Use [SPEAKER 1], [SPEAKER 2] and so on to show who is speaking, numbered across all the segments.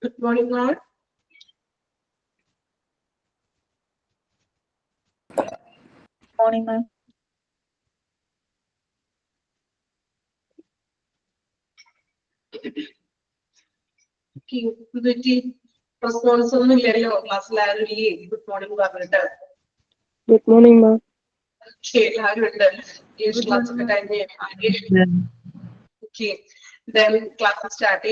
[SPEAKER 1] Good morning, all.
[SPEAKER 2] Morning, ma'am.
[SPEAKER 1] Response on the class. Good morning, Barbara.
[SPEAKER 3] Good morning, ma'am.
[SPEAKER 1] Okay, then class start.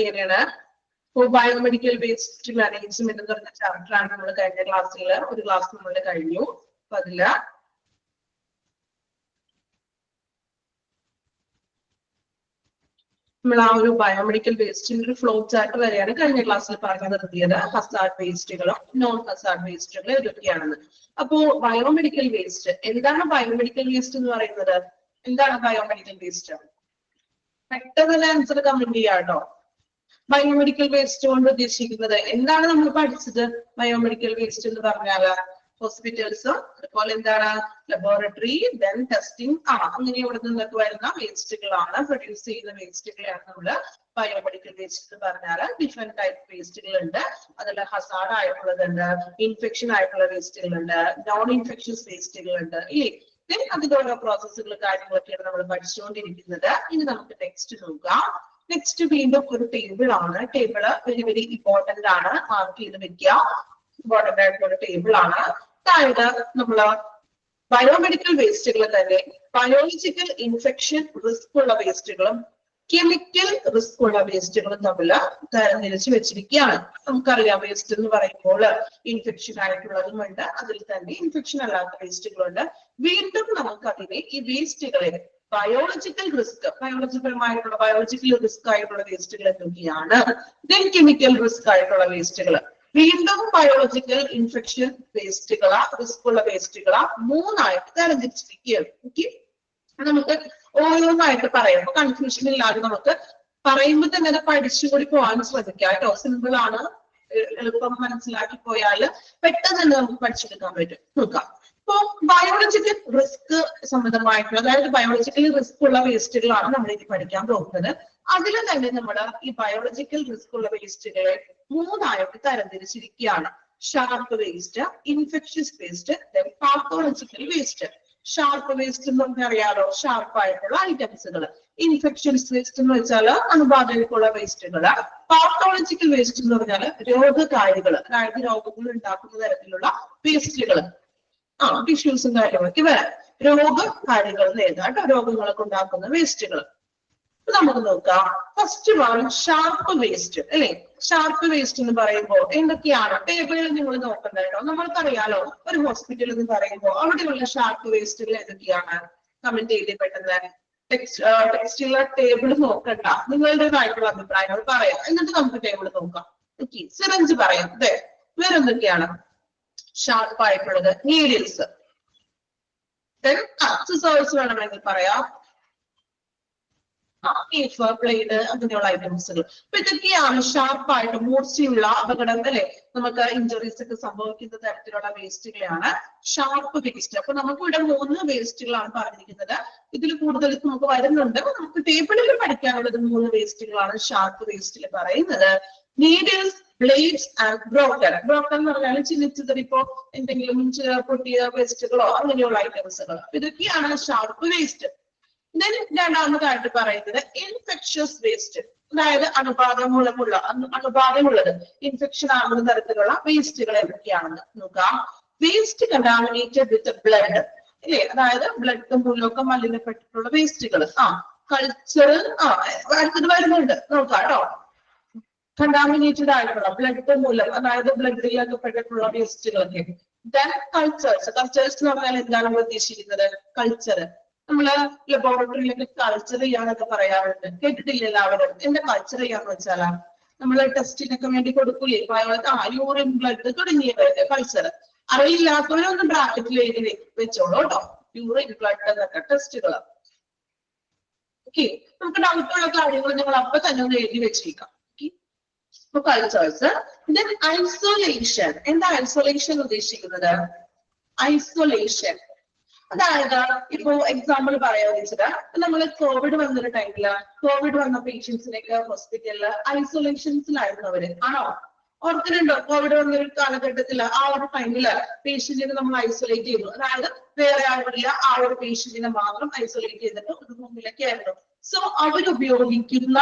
[SPEAKER 1] For biomedical waste management, class biomedical waste in flow chart class hazard waste non-hazard waste biomedical waste biomedical waste biomedical waste answer biomedical waste biomedical waste hospitals, laboratory, then testing. Waste produce waste biomedical waste different type waste hazard infection waste non-infectious waste then process next next table very very important important table biomedical waste biological infection risk waste chemical risk waste waste infection infection waste waste biological risk biological risk waste then chemical risk waste biological infection waste risk waste മൂന്നായിട്ട് തരംതിരിച്ചിരിക്കുകയാണ്. Okay, നമുക്ക് ഓരോന്നായിട്ട് പറയാം. അപ്പൊ confusion ഇല്ലാതെ നമുക്ക് പറയുമ്പോൾ തന്നെ അത് പഠിച്ചുകൂടി പോകാൻ ശ്രദ്ധിക്കാം കേട്ടോ. സിമ്പിൾ ആണ്, എളുപ്പം മനസ്സിലാക്കി പോയാൽ പെട്ടെന്ന് തന്നെ നമുക്ക് പഠിച്ചെടുക്കാൻ പറ്റും. നോക്കാം. ഇപ്പൊ ബയോളജിക്കൽ റിസ്ക് സംബന്ധമായിട്ടുള്ള അതായത് ബയോളജിക്കലി റിസ്ക് ഉള്ള വേസ്റ്റുകളാണ് നമ്മൾ ഇനി പഠിക്കാൻ പോകുന്നത്. അതിൽ തന്നെ നമ്മൾ ഈ ബയോളജിക്കൽ റിസ്ക് ഉള്ള വേസ്റ്റുകളെ മൂന്നായിട്ട് തരംതിരിച്ചിരിക്കുകയാണ്. Sharp waste, infectious waste, pathological waste. Sharp waste എന്ന് നമുക്കറിയാലോ, ഷാർപ്പ് ആയിട്ടുള്ള ഐറ്റംസുകൾ. ഇൻഫെക്ഷൻസ് വേസ്റ്റ് എന്ന് വെച്ചാൽ അണുബാധകൾക്കുള്ള വേസ്റ്റുകൾ. പാത്തോളജിക്കൽ വേസ്റ്റ് എന്ന് പറഞ്ഞാൽ രോഗകാരികൾ, അതായത് രോഗങ്ങൾ ഉണ്ടാക്കുന്ന തരത്തിലുള്ള വേസ്റ്റുകൾ. ടിഷ്യൂസും കാര്യങ്ങളൊക്കെ വരാം. രോഗകാരികൾ ഏതാട്ടോ രോഗങ്ങളൊക്കെ ഉണ്ടാക്കുന്ന വേസ്റ്റുകൾ. നമുക്ക് നോക്കാം. ഫസ്റ്റ് വൺ ഷാർപ്പ് വേസ്റ്റ് അല്ലെ. ഷാർപ്പ് വേസ്റ്റ് എന്ന് പറയുമ്പോൾ എന്തൊക്കെയാണ് ടേബിളിൽ നിങ്ങൾ നോക്കണ്ടോ. നമ്മൾക്കറിയാലോ ഒരു ഹോസ്പിറ്റൽ എന്ന് പറയുമ്പോൾ അവിടെയുള്ള ഷാർപ്പ് വേസ്റ്റുകൾ എന്തൊക്കെയാണ്? കമന്റ് ചെയ്ത് പെട്ടെന്ന് ടെക്സ്റ്റിലുള്ള ടേബിൾ നോക്കണ്ട, നിങ്ങളുടേതായിട്ടുള്ള അഭിപ്രായങ്ങൾ പറയാം. എന്നിട്ട് നമുക്ക് ടേബിൾ നോക്കാം. ഓക്കെ, സിറിഞ്ച് പറയാം. അതെ, വേറെ എന്തൊക്കെയാണ് ഷാർപ്പ് ആയിട്ടുള്ളത്? നീഡിൽസ്, സിസേഴ്സ് വേണമെങ്കിൽ പറയാം. ബ്ലേഡ്, അങ്ങനെയുള്ള ഐറ്റംസുകൾ. അപ്പൊ ഇതൊക്കെയാണ് ഷാർപ്പായിട്ട് മൂർച്ചയുള്ള അപകടം അല്ലെ, നമുക്ക് ഇഞ്ചുറീസ് ഒക്കെ സംഭവിക്കുന്ന തരത്തിലുള്ള വേസ്റ്റുകളാണ് ഷാർപ്പ് വേസ്റ്റ്. അപ്പൊ നമുക്ക് ഇവിടെ 3 വേസ്റ്റുകളാണ് പറഞ്ഞിരിക്കുന്നത്. ഇതിൽ കൂടുതൽ നമുക്ക് വരുന്നുണ്ട്. നമുക്ക് ടേബിളിൽ പഠിക്കാനുള്ളത് 3 വേസ്റ്റുകളാണ് ഷാർപ്പ് വേസ്റ്റിൽ പറയുന്നത്. Needles, blades and broken. Broken എന്ന് പറഞ്ഞാൽ ചിന്നിച്ചിതറിപ്പോ എന്തെങ്കിലും പൊട്ടിയ വേസ്റ്റുകളോ അങ്ങനെയുള്ള ഐറ്റംസുകൾ. ഇതൊക്കെയാണ് ഷാർപ്പ് വേസ്റ്റ്. രണ്ടാമതായിട്ട് പറയുന്നത് ഇൻഫെക്ഷ്യസ് വേസ്റ്റ്, അതായത് അണുബാധമുള്ളത് ഇൻഫെക്ഷൻ ആകുന്ന തരത്തിലുള്ള വേസ്റ്റുകൾ എന്തൊക്കെയാണെന്ന് നോക്കാം. വേസ്റ്റ് കണ്ടാമിനേറ്റഡ് വിത്ത് ബ്ലഡ് അല്ലേ, അതായത് ബ്ലഡ് മൂലമൊക്കെ മലിനപ്പെട്ടിട്ടുള്ള വേസ്റ്റുകൾ. കൾച്ചർ അടുത്തത് വരുന്നുണ്ട്, നോക്കാം കേട്ടോ. കണ്ടാമിനേറ്റഡ് ആയിട്ടുള്ള ബ്ലഡ് മൂലം, അതായത് ബ്ലഡിലൊക്കെ പെട്ടിട്ടുള്ള വേസ്റ്റുകളൊക്കെ. Then cultures. കൾച്ചേഴ്സ് എന്ന് പറഞ്ഞാൽ എന്താണ് നമ്മൾ ഉദ്ദേശിക്കുന്നത്? കൾച്ചർ നമ്മള് ലബോറട്ടറിയിലൊക്കെ കൾച്ചർ ചെയ്യാന്നൊക്കെ പറയാറുണ്ട്, കേട്ടിട്ടില്ല എല്ലാവരും? എന്താ കൾച്ചർ ചെയ്യാന്ന് വെച്ചാലാ നമ്മള് ടെസ്റ്റിനൊക്കെ വേണ്ടി കൊടുക്കൂലേ, യൂറിൻ ബ്ലഡ് തുടങ്ങിയവരുടെ കൾച്ചർ. അറിയില്ലാത്തവരൊന്ന് ബ്രാക്കറ്റിൽ എഴുതി വെച്ചോളൂ കേട്ടോ, യൂറിൻ ബ്ലഡ് എന്നൊക്കെ ടെസ്റ്റുകൾ. ഓക്കെ, നമുക്ക് ഡൗട്ടുള്ള കാര്യങ്ങൾ നിങ്ങൾ അപ്പൊ തന്നെ ഒന്ന് എഴുതി വെച്ചേക്കാം. കൾച്ചേഴ്സ്. Then isolation. എന്താ ഐസൊലേഷൻ ഉദ്ദേശിക്കുന്നത്? ഐസൊലേഷൻ അതായത് ഇപ്പോ എക്സാമ്പിൾ പറയാന്ന് വെച്ചാൽ നമ്മള് കോവിഡ് വന്നൊരു ടൈമില് കോവിഡ് വന്ന പേഷ്യൻസിനൊക്കെ ഹോസ്പിറ്റലില് ഐസൊലേഷൻസിലായിരുന്നു അവര്, ആണോ? ഓർക്കുന്നുണ്ടോ? കോവിഡ് വന്ന ഒരു കാലഘട്ടത്തിൽ ആ ഒരു ടൈമില് പേഷ്യന്റിനെ നമ്മൾ ഐസൊലേറ്റ് ചെയ്തു. അതായത് വേറെ ആരുമില്ല, ആ ഒരു പേഷ്യന്റിനെ മാത്രം ഐസൊലേറ്റ് ചെയ്തിട്ട് ഒരു റൂമിലൊക്കെ ആയിരുന്നു. സോ അവരുപയോഗിക്കുന്ന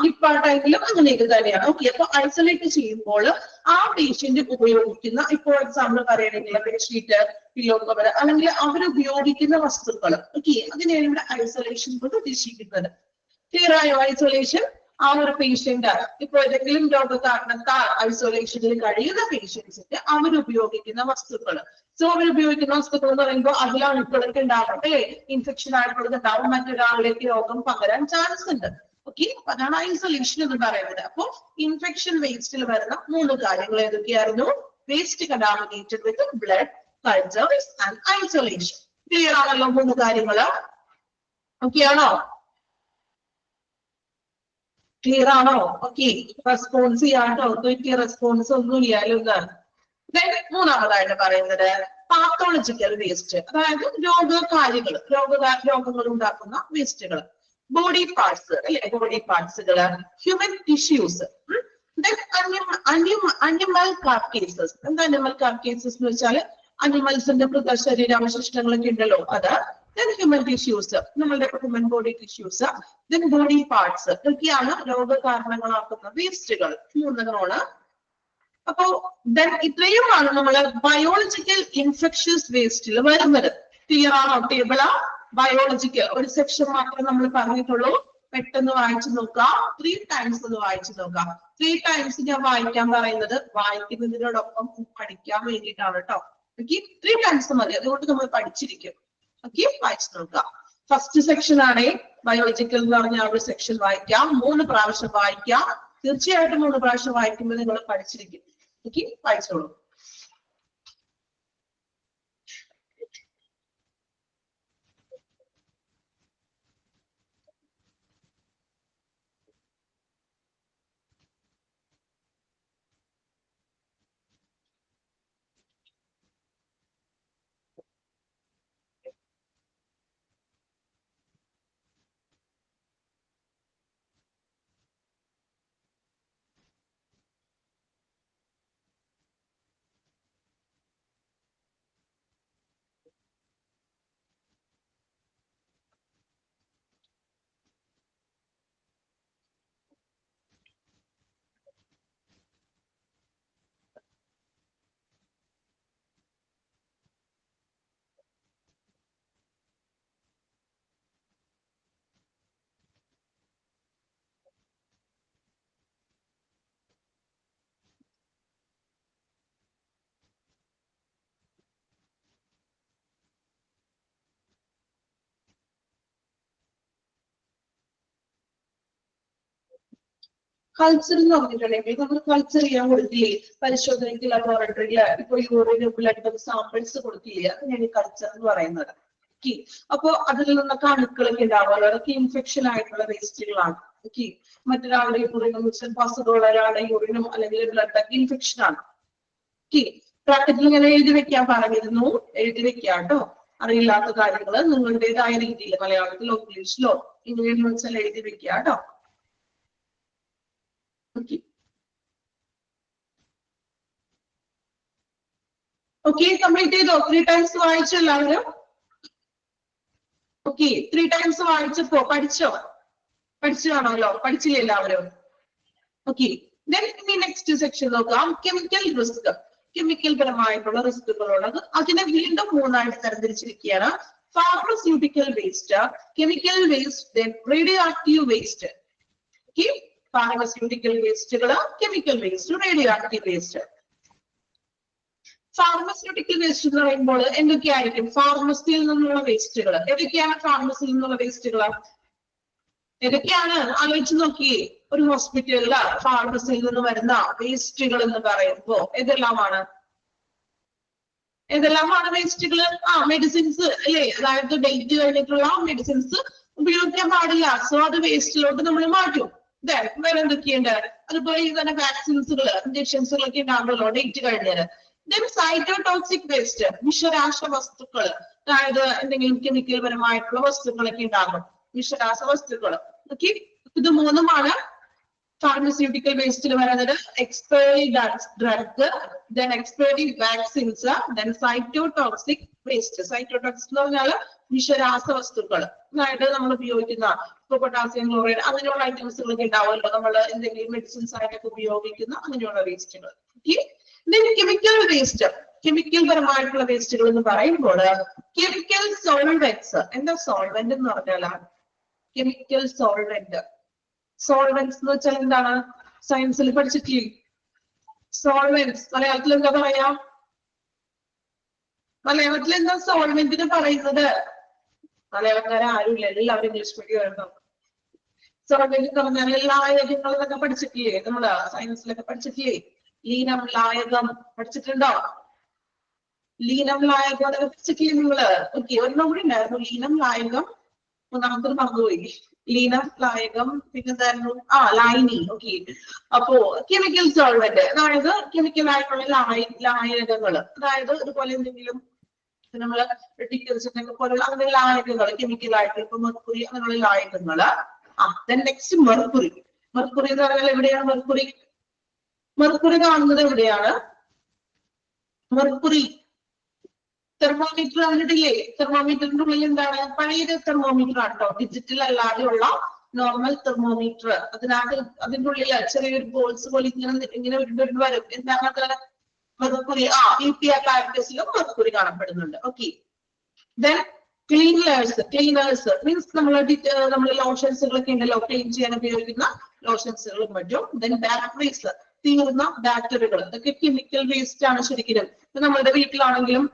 [SPEAKER 1] നിപ്പ ടൈമിലും അങ്ങനെയൊക്കെ തന്നെയാണ്. ഓക്കെ, അപ്പൊ ഐസൊലേറ്റ് ചെയ്യുമ്പോൾ ആ പേഷ്യന്റ് ഉപയോഗിക്കുന്ന, ഇപ്പോൾ എക്സാമ്പിൾ പറയുകയാണെങ്കിൽ ബെഡ്ഷീറ്റ്, പില്ലോ കവർ, അല്ലെങ്കിൽ അവരുപയോഗിക്കുന്ന വസ്തുക്കൾ. ഓക്കെ, അതിനെയാണ് ഇവിടെ ഐസൊലേഷൻ കൊണ്ട് ഉദ്ദേശിക്കുന്നത്. ക്ലിയർ ആയോ? ഐസൊലേഷൻ ആ ഒരു പേഷ്യന്റ് ഇപ്പൊ ഏതെങ്കിലും രോഗകാരണത്താൽ ഐസൊലേഷനിൽ കഴിയുന്ന പേഷ്യൻസിന്റെ അവരുപയോഗിക്കുന്ന വസ്തുക്കൾ. സോ അവരുപയോഗിക്കുന്ന വസ്തുക്കൾ എന്ന് പറയുമ്പോൾ അതിൽ അണുക്കളൊക്കെ ഉണ്ടാവും, അല്ലേ? ഇൻഫെക്ഷൻ ആയിട്ടുള്ളത് ഉണ്ടാവും, മറ്റൊരാളിലേക്ക് രോഗം പകരാൻ ചാൻസ് ഉണ്ട്. ഓക്കെ, അതാണ് ഐസൊലേഷൻ എന്ന് പറയുന്നത്. അപ്പൊ ഇൻഫെക്ഷൻ വേസ്റ്റിൽ വരുന്ന 3 കാര്യങ്ങൾ ഏതൊക്കെയായിരുന്നു? Waste contaminated with blood, cultures and isolation. Clear ആണല്ലോ 3 കാര്യങ്ങള്? ഓക്കെ ആണോ? ക്ലിയർ ആണോ? ഓക്കെ, റെസ്പോൺസ് ചെയ്യാട്ടോ. റെസ്പോൺസ് ഒന്നും ഇല്ലാലോ എന്നാണ്. മൂന്നാമതായിട്ട് പറയുന്നത് പാത്തോളജിക്കൽ വേസ്റ്റ്, അതായത് രോഗങ്ങൾ ഉണ്ടാക്കുന്ന വേസ്റ്റുകൾ. ബോഡി പാർട്സ്, അല്ലെ? ബോഡി പാർട്സുകൾ, ഹ്യൂമൻ ടിഷ്യൂസ്, അനിമൽ കാർക്കേസസ്. എന്താ അനിമൽ കാർക്കേസസ് എന്ന് വെച്ചാൽ അനിമൽസിന്റെ മൃതശരീരാവശിഷ്ടങ്ങളൊക്കെ ഉണ്ടല്ലോ, അത്. Then human tissues, നമ്മളുടെ human body tissues, then body parts, ഇതൊക്കെയാണ് രോഗകാരണങ്ങളാക്കുന്ന വേസ്റ്റുകൾ. 3 അപ്പോ ഇത്രയുമാണ് നമ്മള് ബയോളജിക്കൽ ഇൻഫെക്ഷ്യസ് വേസ്റ്റിൽ വരുന്നത്. ക്ലിയർ ആണോ? ടേബിള് ബയോളജിക്കൽ ഒരു സെക്ഷൻ മാത്രമേ നമ്മൾ പറഞ്ഞിട്ടുള്ളൂ. പെട്ടെന്ന് വായിച്ചു നോക്കാം. 3 times ഒന്ന് വായിച്ചു നോക്കാം. 3 times ഞാൻ വായിക്കാൻ പറയുന്നത് വായിക്കുന്നതിനോടൊപ്പം പഠിക്കാൻ വേണ്ടിയിട്ടാണ് കേട്ടോ. ഓക്കെ, 3 times മതി, അതുകൊണ്ട് നമ്മൾ പഠിച്ചിരിക്കും. ഓക്കെ, വായിച്ചു നോക്കാം. ഫസ്റ്റ് സെക്ഷൻ ആണ് ബയോളജിക്കൽ എന്ന് പറഞ്ഞ ആ ഒരു സെക്ഷൻ വായിക്കാം. 3 പ്രാവശ്യം വായിക്കാം. തീർച്ചയായിട്ടും 3 പ്രാവശ്യം വായിക്കുമ്പോൾ നിങ്ങൾ പഠിച്ചിരിക്കും. ഓക്കെ, വായിച്ചോളൂ. കൾച്ചർ എന്ന് പറഞ്ഞിട്ടുണ്ടെങ്കിൽ നമ്മൾ കൾച്ചർ ചെയ്യാൻ കൊടുക്കില്ലേ പരിശോധനയ്ക്ക് ലബോറട്ടറിയില്? ഇപ്പൊ യൂറിനും ബ്ലഡ് സാമ്പിൾസ് കൊടുക്കില്ലേ? അതിനാണ് കൾച്ചർ എന്ന് പറയുന്നത്. ഓക്കെ, അപ്പൊ അതിൽ നിന്നൊക്കെ അണുക്കളൊക്കെ ഉണ്ടാവുമല്ലോ, അതൊക്കെ ഇൻഫെക്ഷൻ ആയിട്ടുള്ള വേസ്റ്റുകളാണ്. ഓക്കെ, മറ്റൊരാളുടെ യൂറിനും അസുഖമുള്ള ഒരാളുടെ യൂറിനും അല്ലെങ്കിൽ ബ്ലഡ് ഒക്കെ ഇൻഫെക്ഷൻ ആണ്. ഓക്കെ, പ്രാക്ടിക്കൽ ഇങ്ങനെ എഴുതി വെക്കാൻ പറഞ്ഞിരുന്നു, എഴുതി വെക്കാം കേട്ടോ. അറിയില്ലാത്ത കാര്യങ്ങൾ നിങ്ങളുടേതായ രീതിയിൽ മലയാളത്തിലോ ഇംഗ്ലീഷിലോ ഇങ്ങനെയെന്ന് വെച്ചാൽ എഴുതി വെക്കുക കേട്ടോ. ഓക്കെ, കംപ്ലീറ്റ് ചെയ്തോ? 3 times വായിച്ചു എല്ലാവരും? ഓക്കെ, 3 times വായിച്ചപ്പോ പഠിച്ചോ? പഠിച്ചു കാണുമല്ലോ, പഠിച്ചില്ലേ എല്ലാവരും? ഓക്കെ, ഇനി നെക്സ്റ്റ് സെക്ഷൻ നോക്കാം. Chemical risk. കെമിക്കൽ പരമായിട്ടുള്ള റിസ്കുകളുള്ളത്. അതിനെ വീണ്ടും 3 ആയിട്ട് തരംതിരിച്ചിരിക്കുകയാണ്. Pharmaceutical waste, chemical waste, radioactive waste. Okay, pharmaceutical വേസ്റ്റുകള്, chemical waste, radioactive waste. Pharmaceutical waste എന്ന് പറയുമ്പോൾ എന്തൊക്കെയായിരിക്കും? ഫാർമസിയിൽ നിന്നുള്ള വേസ്റ്റുകൾ. ഏതൊക്കെയാണ് ഫാർമസിയിൽ നിന്നുള്ള വേസ്റ്റുകൾ? ഏതൊക്കെയാണ്? ആലോചിച്ച് നോക്കിയേ. ഒരു ഹോസ്പിറ്റലില് ഫാർമസിയിൽ നിന്ന് വരുന്ന വേസ്റ്റുകൾ എന്ന് പറയുമ്പോ ഏതെല്ലാമാണ്? വേസ്റ്റുകൾ? മെഡിസിൻസ് അല്ലേ? അതായത് ഡേറ്റ് കഴിഞ്ഞിട്ടുള്ള മെഡിസിൻസ് ഉപയോഗിക്കാൻ പാടില്ല. സോ അത് വേസ്റ്റിലോട്ട് നമ്മൾ മാറ്റും. വേറെ എന്തൊക്കെയുണ്ട്? അതുപോലെ ഈ തന്നെ വാക്സിൻസുകൾ, ഇഞ്ചക്ഷൻസുകളൊക്കെ ഉണ്ടാകുമല്ലോ ഡേറ്റ് കഴിഞ്ഞാൽ. സൈറ്റോടോക്സിക് വേസ്റ്റ്, വിഷരാശ വസ്തുക്കൾ, അതായത് എന്തെങ്കിലും കെമിക്കൽ പരമായിട്ടുള്ള വസ്തുക്കളൊക്കെ ഉണ്ടാകും, വിഷരാശ വസ്തുക്കൾ. ഓക്കെ, ഇത് 3മാണ് ഫാർമസ്യൂട്ടിക്കൽ വേസ്റ്റിൽ വരുന്നത് expiry drug, then expiry vaccines, then cytotoxic waste. Cytotoxic എന്ന് പറഞ്ഞാൽ വിഷരാസവസ്തുക്കൾ, അതായത് നമ്മൾ ഉപയോഗിക്കുന്ന ഇപ്പൊ പൊട്ടാസ്യം ക്ലോറൈഡ് അങ്ങനെയുള്ള ഐറ്റംസുകളൊക്കെ ഉണ്ടാവുമല്ലോ, നമ്മൾ എന്തെങ്കിലും മെഡിസിൻസ് ആയിട്ടൊക്കെ ഉപയോഗിക്കുന്ന അങ്ങനെയുള്ള വേസ്റ്റുകൾ. കെമിക്കൽ വേസ്റ്റ്, കെമിക്കൽ പരമായിട്ടുള്ള വേസ്റ്റുകൾ എന്ന് പറയുമ്പോൾ കെമിക്കൽ സോൾവെന്റ്സ്. എന്താ സോൾവെന്റ് എന്ന് പറഞ്ഞാൽ? കെമിക്കൽ സോൾവെന്റ്, സോൾവെന്റ്സ് എന്ന് വെച്ചാൽ എന്താണ്? സയൻസിൽ പഠിച്ചിട്ടില്ലേ സോൾവെന്റ്സ്? മലയാളത്തിൽ എന്താ പറയാ? മലയാളത്തിൽ എന്താ സോൾവെന്റിന് പറയുന്നത്? മലയാളക്കാരെ ആരുമില്ല, എല്ലാവരും ഇംഗ്ലീഷ് മീഡിയം ആയിരുന്നു. സോൾവെന്റ് എന്ന് പറഞ്ഞാൽ ലായകങ്ങളൊക്കെ പഠിച്ചിട്ടില്ലേ? നമ്മള് സയൻസിലൊക്കെ പഠിച്ചിട്ടില്ലേ? ലീനം, ലായകം പഠിച്ചിട്ടുണ്ടോ? ലീനം, ലായകം അതൊക്കെ പഠിച്ചിട്ടില്ലേ നിങ്ങള്? ഓക്കെ, ഒരെണ്ണം കൂടി ഉണ്ടായിരുന്നു, ലീനം, ലായകം, മൂന്നാമത്തെ മറന്നുപോയി. ലീനം, ലായകം, പിന്നെ എന്തായിരുന്നു? ലൈനി. ഓക്കെ, അപ്പോ കെമിക്കൽ സോൾവെന്റ് അതായത് കെമിക്കൽ ആയിട്ടുള്ള ലായകങ്ങൾ, അതായത് ഇതുപോലെ എന്തെങ്കിലും നമ്മള് ഡിറ്റർജന്റ് പോലുള്ള അങ്ങനെ ലായകങ്ങൾ കെമിക്കൽ ആയിട്ട്, ഇപ്പൊ മെർക്കുറി അങ്ങനെയുള്ള ലായകങ്ങള്. Next mercury. മെർക്കുറി എന്ന് പറഞ്ഞാൽ എവിടെയാണ് മെർക്കുറി? മെർക്കുറി കാണുന്നത് എവിടെയാണ്? മെർക്കുറി തെർമോമീറ്റർ കണ്ടിട്ടില്ലേ? തെർമോമീറ്ററിന്റെ ഉള്ളിൽ എന്താണ്? പഴയൊരു തെർമോമീറ്റർ ആണ് കേട്ടോ, ഡിജിറ്റൽ അല്ലാതെയുള്ള നോർമൽ തെർമോമീറ്റർ. അതിനകത്ത് അതിന്റെ ഉള്ളിൽ ചെറിയൊരു ബോൾസ് പോലെ ഇങ്ങനെ വരും. എന്താണ്? മെർക്കുറി. BP അപ്പാരറ്റസിലും മെർക്കുറി കാണപ്പെടുന്നുണ്ട്. Okay, then cleaners. Cleaners means നമ്മൾ ലോഷൻസുകളൊക്കെ ഉണ്ടല്ലോ, ക്ലീൻ ചെയ്യാൻ ഉപയോഗിക്കുന്ന ലോഷൻസുകളും മറ്റും. ദെൻ ബാറ്ററീസ്, തീർന്ന ബാറ്ററികൾ, ഇതൊക്കെ കെമിക്കൽ വേസ്റ്റ് ആണ് ശരിക്കും. നമ്മുടെ വീട്ടിലാണെങ്കിലും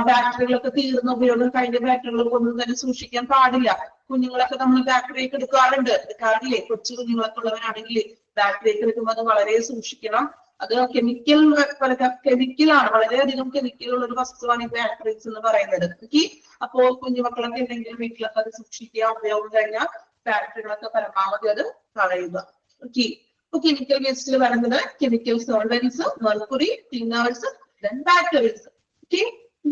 [SPEAKER 1] ബാറ്ററികളൊക്കെ തീർന്ന ഉപയോഗം കഴിഞ്ഞ ബാറ്ററികൾ ഒന്നും തന്നെ സൂക്ഷിക്കാൻ പാടില്ല. കുഞ്ഞുങ്ങളൊക്കെ നമ്മൾ ബാറ്ററി ഒക്കെ എടുക്കാറില്ലേ? കൊച്ചു കുഞ്ഞുങ്ങളൊക്കെ ഉള്ളവരാണെങ്കിൽ ബാറ്ററി ഒക്കെ എടുക്കുമ്പോൾ അത് വളരെ സൂക്ഷിക്കണം. അത് കെമിക്കലാണ്, വളരെയധികം കെമിക്കൽ ഉള്ള ഒരു വസ്തുവാണ് ഈ ബാറ്ററീസ് എന്ന് പറയുന്നത്. ഓക്കെ, അപ്പോ കുഞ്ഞുമക്കളൊക്കെ ഉണ്ടെങ്കിൽ വീട്ടിലൊക്കെ അത് സൂക്ഷിക്കുക. ഉപയോഗം കഴിഞ്ഞാൽ ബാറ്ററികളൊക്കെ പരമാവധി അത് കളയുക. ഓക്കെ, കെമിക്കൽ വേസ്റ്റിൽ വരുന്നത് chemical solvents, mercury, cleaners, then batteries. Okay,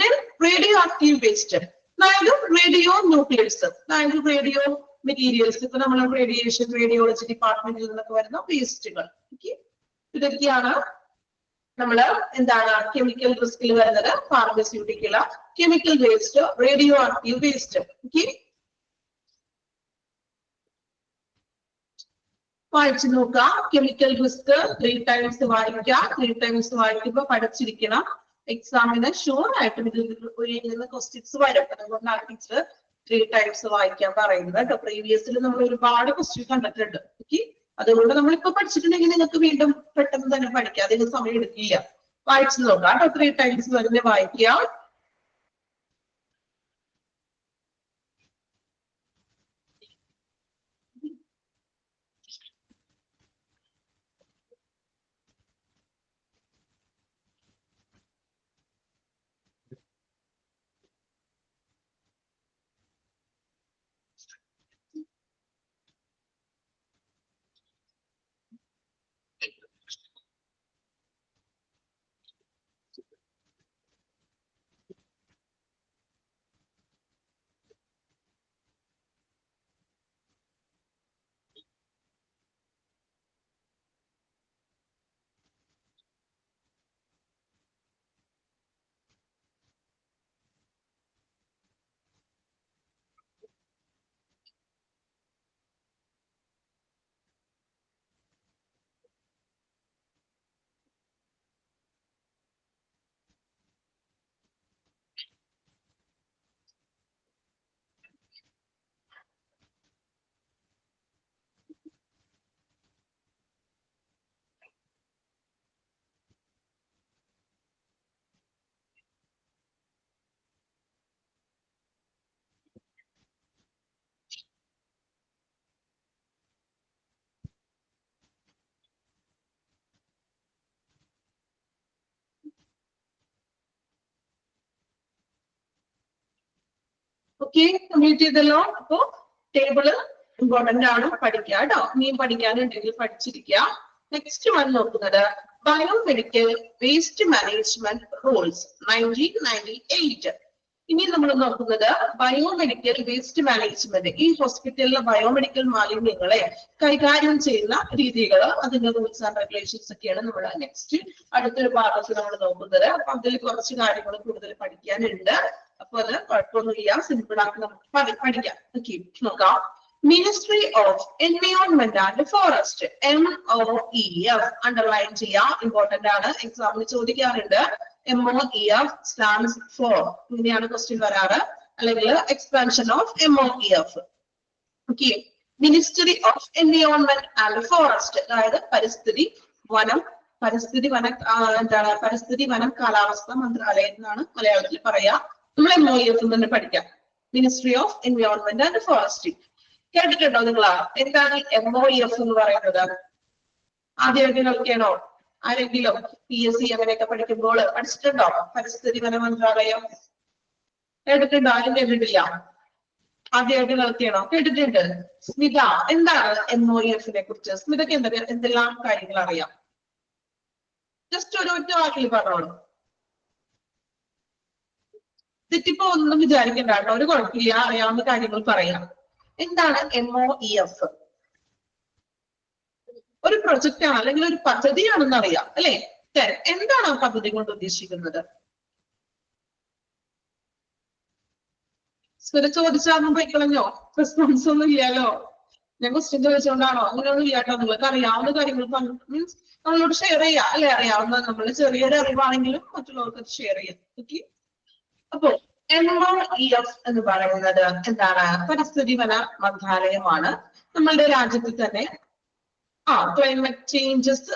[SPEAKER 1] then radio active waste, അതായത് റേഡിയോ ന്യൂക്ലിയസ്, അതായത് റേഡിയോ മെറ്റീരിയൽസ്. ഇപ്പൊ നമ്മൾ റേഡിയേഷൻ റേഡിയോളജി ഡിപ്പാർട്ട്മെന്റിൽ നിന്നൊക്കെ വരുന്ന വേസ്റ്റുകൾ. ഓക്കെ, ഇതൊക്കെയാണ് നമ്മള് എന്താണ് കെമിക്കൽ റിസ്കിൽ വരുന്നത്. Pharmaceutical chemical waste, radioactive waste. Okay, വായിച്ചു നോക്കാം. കെമിക്കൽ റിസ്ക് 3 ടൈംസ് വായിക്കാം. 3 ടൈംസ് വായിക്കുമ്പോ പഠിച്ചിരിക്കണം. എക്സാമിന് ഷുവർ ആയിട്ടും ഇതിൽ നിന്ന് ക്വസ്റ്റ്യൻസ് വരും. അതുകൊണ്ടാണ് ടീച്ചർ 3 ടൈംസ് വായിക്കാൻ പറയുന്നത് കേട്ടോ. പ്രീവിയസിൽ നമ്മൾ ഒരുപാട് ക്വസ്റ്റ്യൻ കണ്ടിട്ടുണ്ട്. ഓക്കെ, അതുകൊണ്ട് നമ്മളിപ്പോ പഠിച്ചിട്ടുണ്ടെങ്കിൽ നിങ്ങൾക്ക് വീണ്ടും പെട്ടെന്ന് തന്നെ പഠിക്കാം, അതിന് സമയം എടുക്കില്ല. വായിച്ചു നോക്കാം കേട്ടോ. 3 ടൈംസ് വരുന്ന വായിക്കാം. ഓക്കെ, കംപ്ലീറ്റ് ചെയ്തല്ലോ. അപ്പോ ടേബിള് ഇമ്പോർട്ടന്റ് ആണ്, പഠിക്കുക കേട്ടോ. ഇനിയും പഠിക്കാനുണ്ടെങ്കിൽ പഠിച്ചിരിക്കുക. നെക്സ്റ്റ് വൺ നോക്കുന്നത് ബയോമെഡിക്കൽ വേസ്റ്റ് മാനേജ്മെന്റ് റൂൾസ് 1998. ഇനി നമ്മൾ നോക്കുന്നത് ബയോമെഡിക്കൽ വേസ്റ്റ് മാനേജ്മെന്റ്. ഈ ഹോസ്പിറ്റലിലെ ബയോമെഡിക്കൽ മാലിന്യങ്ങളെ കൈകാര്യം ചെയ്യുന്ന രീതികൾ, അതിന്റെ റൂൾസ് ആൻഡ് റെഗുലേഷൻസ് ഒക്കെയാണ് നമ്മൾ നെക്സ്റ്റ് അടുത്തൊരു ഭാഗത്ത് നമ്മൾ നോക്കുന്നത്. അപ്പൊ അതിൽ കുറച്ച് കാര്യങ്ങൾ കൂടുതൽ പഠിക്കാനുണ്ട്. അപ്പൊ അത് കുഴപ്പമൊന്നുമില്ല, സിമ്പിൾ ആക്കി നമുക്ക് പഠിക്കാം. ഓക്കെ, നോക്കാം. Ministry of Environment and Forest, MOEF, underline ചെയ്യാം, ഇമ്പോർട്ടന്റ് ആണ്, എക്സാമിന് ചോദിക്കാറുണ്ട്. MOEF stands for, ഇങ്ങനെയാണ് ക്വസ്റ്റ്യൻ വരാറ്, അല്ലെങ്കിൽ expansion of MOEF. Okay, ministry of environment and forest, അതായത് പരിസ്ഥിതി വനം എന്താണ്, പരിസ്ഥിതി വനം കാലാവസ്ഥ മന്ത്രാലയം എന്നാണ് മലയാളത്തിൽ പറയാ. നമ്മൾ MOEF തന്നെ പഠിക്കാം. Ministry of environment and forest കേട്ടിട്ടുണ്ടോ നിങ്ങളാ? എന്താണ് MOEF എന്ന് പറയുന്നത്? ആദ്യമായിട്ട് കേൾക്കണോ? ആരെങ്കിലും PSC അങ്ങനെയൊക്കെ പഠിക്കുമ്പോൾ പഠിച്ചിട്ടുണ്ടോ? പരിസ്ഥിതി വന മന്ത്രാലയം കേട്ടിട്ടുണ്ടോ? ആരും കേട്ടിട്ടില്ല? ആദ്യമായിട്ട് കേൾക്കണോ? കേട്ടിട്ടുണ്ട്. സ്മിത, എന്താണ് MOEF-നെ കുറിച്ച്? സ്മിതക്ക് എന്തെല്ലാം കാര്യങ്ങൾ അറിയാം? ജസ്റ്റ് ഒരു ഒറ്റ വാക്കിൽ പറഞ്ഞോളൂ. തെറ്റിപ്പോ ഒന്നും വിചാരിക്കണ്ട കേട്ടോ, ഒരു കുഴപ്പമില്ല, അറിയാവുന്ന കാര്യങ്ങൾ പറയാം. എന്താണ് MOEF? ഒരു പ്രൊജക്റ്റ് ആണ്, അല്ലെങ്കിൽ ഒരു പദ്ധതിയാണെന്ന് അറിയാം അല്ലെ? എന്താണ് ആ പദ്ധതി കൊണ്ട് ഉദ്ദേശിക്കുന്നത്? സ്ഥിരം ചോദിച്ചാൽ പോയിക്കളഞ്ഞോ? റെസ്പോൺസ് ഒന്നും ഇല്ലല്ലോ. ഞാൻ ക്വസ്റ്റ്യൻ ചോദിച്ചുകൊണ്ടാണോ? അങ്ങനെയൊന്നും ഇല്ലാട്ടോ. നിങ്ങൾക്ക് അറിയാവുന്ന കാര്യങ്ങൾ മീൻസ് നമ്മളോട് ഷെയർ ചെയ്യാം അല്ലെ? അറിയാവുന്ന, നമ്മൾ ചെറിയൊരു അറിവാണെങ്കിലും മറ്റുള്ളവർക്ക് അത് ഷെയർ ചെയ്യാം. ഓക്കെ, അപ്പോ MOEF എന്ന് പറയുന്നത് എന്താണ്? പരിസ്ഥിതി വന മന്ത്രാലയമാണ്. നമ്മളുടെ രാജ്യത്തിൽ തന്നെ ക്ലൈമറ്റ് ചേഞ്ചസ്,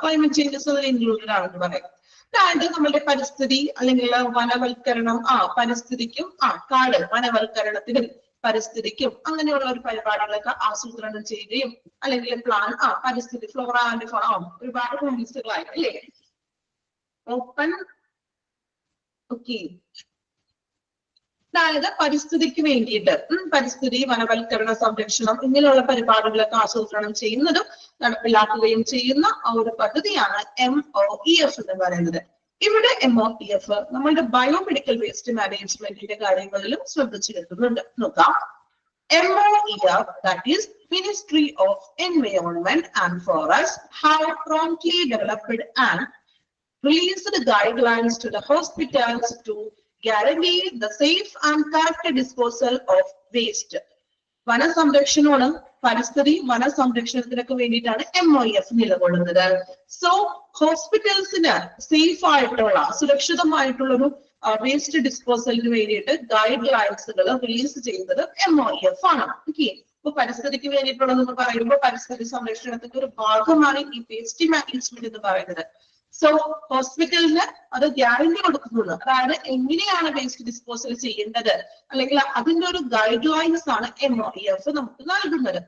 [SPEAKER 1] ക്ലൈമറ്റ് ചേഞ്ചസ് അതിൽ ഇൻക്ലൂഡഡ് ആണെന്ന് പറയാം. അതായത് നമ്മളുടെ പരിസ്ഥിതി അല്ലെങ്കിൽ വനവൽക്കരണം, പരിസ്ഥിതിക്കും കാട് വനവൽക്കരണത്തിനും പരിസ്ഥിതിക്കും അങ്ങനെയുള്ള ഒരു പരിപാടികളൊക്കെ ആസൂത്രണം ചെയ്യുകയും, അല്ലെങ്കിൽ പ്ലാൻ പരിസ്ഥിതി ഫ്ലോറ ആൻഡ് ഫൗണ, ഒരുപാട് പോളിസികളായി അല്ലേ? ഓപ്പൺ. ഓക്കെ, അതായത് പരിസ്ഥിതിക്ക് വേണ്ടിയിട്ട് പരിസ്ഥിതി വനവൽക്കരണ സംരക്ഷണം ഇങ്ങനെയുള്ള പരിപാടികളൊക്കെ ആസൂത്രണം ചെയ്യുന്നതും നടപ്പിലാക്കുകയും ചെയ്യുന്ന ആ ഒരു പദ്ധതിയാണ് MOEF എന്ന് പറയുന്നത്. ഇവിടെ MOEF നമ്മളുടെ ബയോമെഡിക്കൽ വേസ്റ്റ് മാനേജ്മെന്റിന്റെ കാര്യങ്ങളിലും ശ്രദ്ധിച്ചെടുക്കുന്നുണ്ട്. നോക്കാം. MOEF, that is Ministry of Environment and Forest, have promptly developed and released guidelines to the hospitals to guarantee the safe and correct disposal of waste. വനസംരക്ഷണമാണ്, പരിസ്ഥിതി വനസംരക്ഷണത്തിനൊക്കെ വേണ്ടിയിട്ടാണ് MOEF നിലകൊള്ളുന്നത്. സോ ഹോസ്പിറ്റൽസിന് സേഫ് ആയിട്ടുള്ള, സുരക്ഷിതമായിട്ടുള്ള ഒരു waste ഡിസ്പോസലിന് വേണ്ടിയിട്ട് guide ലൈൻസുകൾ release ചെയ്യുന്നത് MOEF ആണ്. Okay, അപ്പൊ പരിസ്ഥിതിക്ക് വേണ്ടിയിട്ടുള്ളതെന്ന് പറയുമ്പോൾ പരിസ്ഥിതി സംരക്ഷണത്തിന്റെ ഒരു ഭാഗമാണ് ഈ വേസ്റ്റ് മാനേജ്മെന്റ് എന്ന് പറയുന്നത്. സോ ഹോസ്പിറ്റലിന് അത് ഗ്യാരണ്ടി കൊടുക്കുന്നത്, അതായത് എങ്ങനെയാണ് വേസ്റ്റ് ഡിസ്പോസൽ ചെയ്യേണ്ടത്, അല്ലെങ്കിൽ അതിന്റെ ഒരു ഗൈഡ് ലൈൻസ് ആണ് MOEF നമുക്ക് നൽകുന്നത്.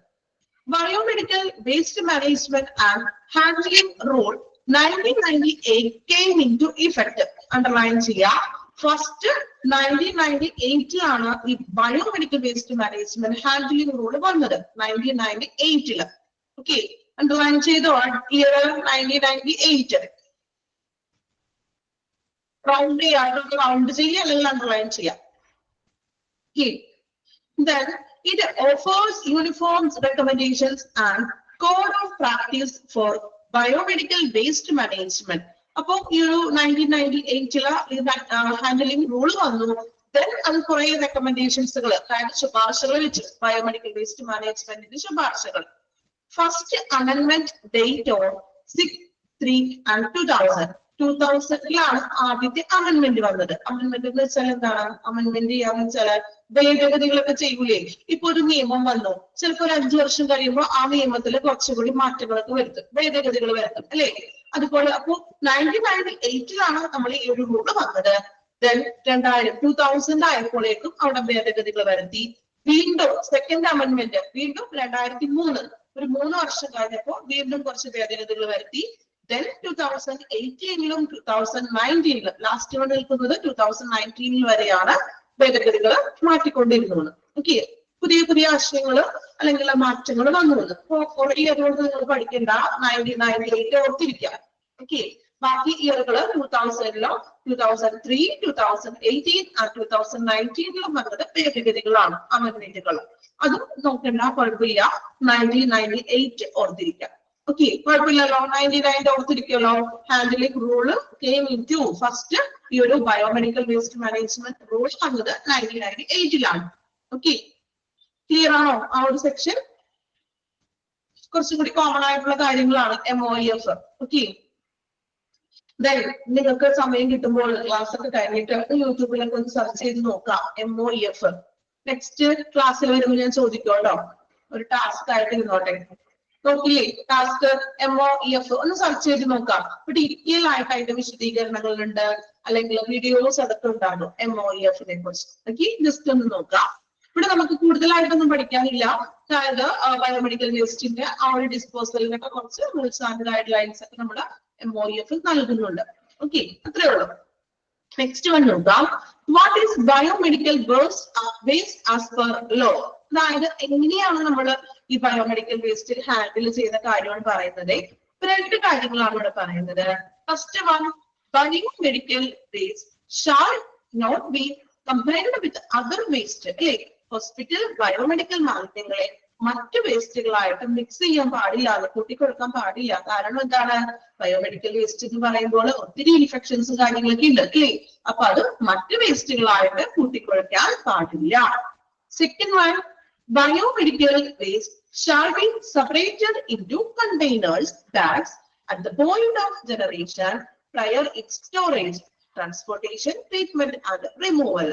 [SPEAKER 1] Biomedical waste management and handling rule 1998 came into effect. Underline ചെയ്യാം. ഫസ്റ്റ് 1998 ഈ biomedical waste management handling rule വന്നത് 1998. ഓക്കെ, അണ്ടർലൈൻ ചെയ്തോ? ഇയർ 1998. റൗണ്ട് ചെയ്യാം, റൗണ്ട് ചെയ്യുക അല്ലെങ്കിൽ അണ്ടർലൈൻ ചെയ്യാം. Then it offers uniform recommendations and code of practice for biomedical waste management. അപ്പൊ ഈ ഒരു 1998 ഹാൻഡലിംഗ് റൂൾ വന്നു. ദെൻ അത് കുറെ റെക്കമെൻഡേഷൻസുകൾ, അതായത് ശുപാർശകൾ വെച്ചു, ബയോമെഡിക്കൽ വേസ്റ്റ് മാനേജ്മെന്റിന്റെ ശുപാർശകൾ. ഫസ്റ്റ് അമെൻമെന്റ് ഡേറ്റ് ഓൺ 6/3/2000. 2000-ലാണ് ആദ്യത്തെ അമെൻമെന്റ് വന്നത്. അമെൻമെന്റ് എന്ന് വെച്ചാൽ എന്താണ്? അമെൻമെന്റ് ചെയ്യാന്ന് വെച്ചാൽ ഭേദഗതികളൊക്കെ ചെയ്യൂലേ? ഇപ്പൊ ഒരു നിയമം വന്നു, ചിലപ്പോ ഒരു 5 വർഷം കഴിയുമ്പോൾ ആ നിയമത്തിൽ കുറച്ചുകൂടി മാറ്റങ്ങളൊക്കെ വരുത്തും, ഭേദഗതികൾ വരുത്തും അല്ലെ? അതുപോലെ അപ്പൊ 1998-ലാണ് നമ്മൾ ഈ ഒരു റൂൾ വന്നത്. ദെൻ 2000 ആയപ്പോഴേക്കും അവിടെ ഭേദഗതികൾ വരുത്തി. വീണ്ടും സെക്കൻഡ് അമെൻമെന്റ് വീണ്ടും 2003, ഒരു 3 വർഷം കഴിഞ്ഞപ്പോ വീണ്ടും കുറച്ച് ഭേദഗതികൾ വരുത്തി. Then 2018-ലും 2019-ലും ലാസ്റ്റ് വന്ന് നിൽക്കുന്നത് 2019 വരെയാണ് ഭേദഗതികൾ മാറ്റിക്കൊണ്ടിരുന്നത്. ഓക്കെ, പുതിയ പുതിയ ആശയങ്ങൾ അല്ലെങ്കിൽ മാറ്റങ്ങൾ വന്നു. അപ്പൊ കുറെ അതുകൊണ്ട് നിങ്ങൾ പഠിക്കേണ്ട 1998 ഓർത്തിരിക്കാം. ഓക്കെ, ബാക്കി ഇയറുകള് 2000-ലോ 2003, 2018 2019-ലും വന്നത് ഭേദഗതികളാണ് അമെൻമെന്റുകൾ. അതും നോക്കണ്ട, കുഴപ്പമില്ല. 1998 ഓർത്തിരിക്കാം. ഓക്കെ, കുഴപ്പമില്ലല്ലോ. 99 ഓർത്തിരിക്കുമല്ലോ. Handling rule came in to first ഈ ഒരു ബയോമെഡിക്കൽ വേസ്റ്റ് മാനേജ്മെന്റ് റൂൾ വന്നത് 1998-ലാണ്. ഓക്കെ, ക്ലിയർ ആണോ ആ ഒരു സെക്ഷൻ? കുറച്ചും കൂടി കോമൺ ആയിട്ടുള്ള കാര്യങ്ങളാണ് MOEF. ഓക്കെ, ദെൻ നിങ്ങൾക്ക് സമയം കിട്ടുമ്പോൾ ക്ലാസ് ഒക്കെ കഴിഞ്ഞിട്ട് യൂട്യൂബിലൊക്കെ ഒന്ന് സെർച്ച് ചെയ്ത് നോക്കാം MOEF. നെക്സ്റ്റ് ക്ലാസ്സിൽ വരുമ്പോൾ ഞാൻ ചോദിക്കുമല്ലോ, ഒരു ടാസ്ക് ആയിട്ട് ഇരുന്നോട്ടെ. നോക്കില്ലേ, ടാസ്ക് MOEF ഒന്ന് സെർച്ച് ചെയ്ത് നോക്കാം. ഇപ്പൊ ഡീറ്റെയിൽ ആയിട്ട് അതിന്റെ വിശദീകരണങ്ങളുണ്ട്, അല്ലെങ്കിൽ വീഡിയോസ് അതൊക്കെ ഉണ്ടാകും MOEF-നെ കുറിച്ച്. ഓക്കെ, ജസ്റ്റ് ഒന്ന് നോക്കാം. ഇവിടെ നമുക്ക് കൂടുതലായിട്ടൊന്നും പഠിക്കാനില്ല. അതായത് ബയോമെഡിക്കൽ വേസ്റ്റിന്റെ ആ ഒരു ഡിസ്പോസലിനൊക്കെ കുറച്ച് റൂൾസ് ആൻഡ് ഗൈഡ് ലൈൻസ് ഒക്കെ നമ്മുടെ MOEF നൽകുന്നുണ്ട്. ഓക്കെ, അത്രേ ഉള്ളൂ. നെക്സ്റ്റ് വൺ നോക്കാം. What is biomedical waste as per law? അതായത് എങ്ങനെയാണ് നമ്മൾ ഈ ബയോമെഡിക്കൽ വേസ്റ്റ് ഹാൻഡിൽ ചെയ്യുന്ന കാര്യമാണ് പറയുന്നത്. രണ്ട് കാര്യങ്ങളാണ് ഇവിടെ പറയുന്നത്. First one, biomedical waste shall not be combined with other waste. അല്ലെ, ഹോസ്പിറ്റൽ ബയോമെഡിക്കൽ മാലിന്യങ്ങളെ മറ്റു വേസ്റ്റുകളായിട്ട് മിക്സ് ചെയ്യാൻ പാടില്ല, കൂട്ടിക്കൊടുക്കാൻ പാടില്ല. കാരണം എന്താണ്? ബയോമെഡിക്കൽ വേസ്റ്റ് എന്ന് പറയുമ്പോൾ ഒത്തിരി ഇൻഫെക്ഷൻസും കാര്യങ്ങളൊക്കെ ഉണ്ട് അല്ലേ? അപ്പൊ അത് മറ്റു വേസ്റ്റുകളായിട്ട് കൂട്ടിക്കൊടുക്കാൻ പാടില്ല. Second one, biomedical waste shall be separated into containers, bags at the point of generation prior its storage, transportation, treatment and removal.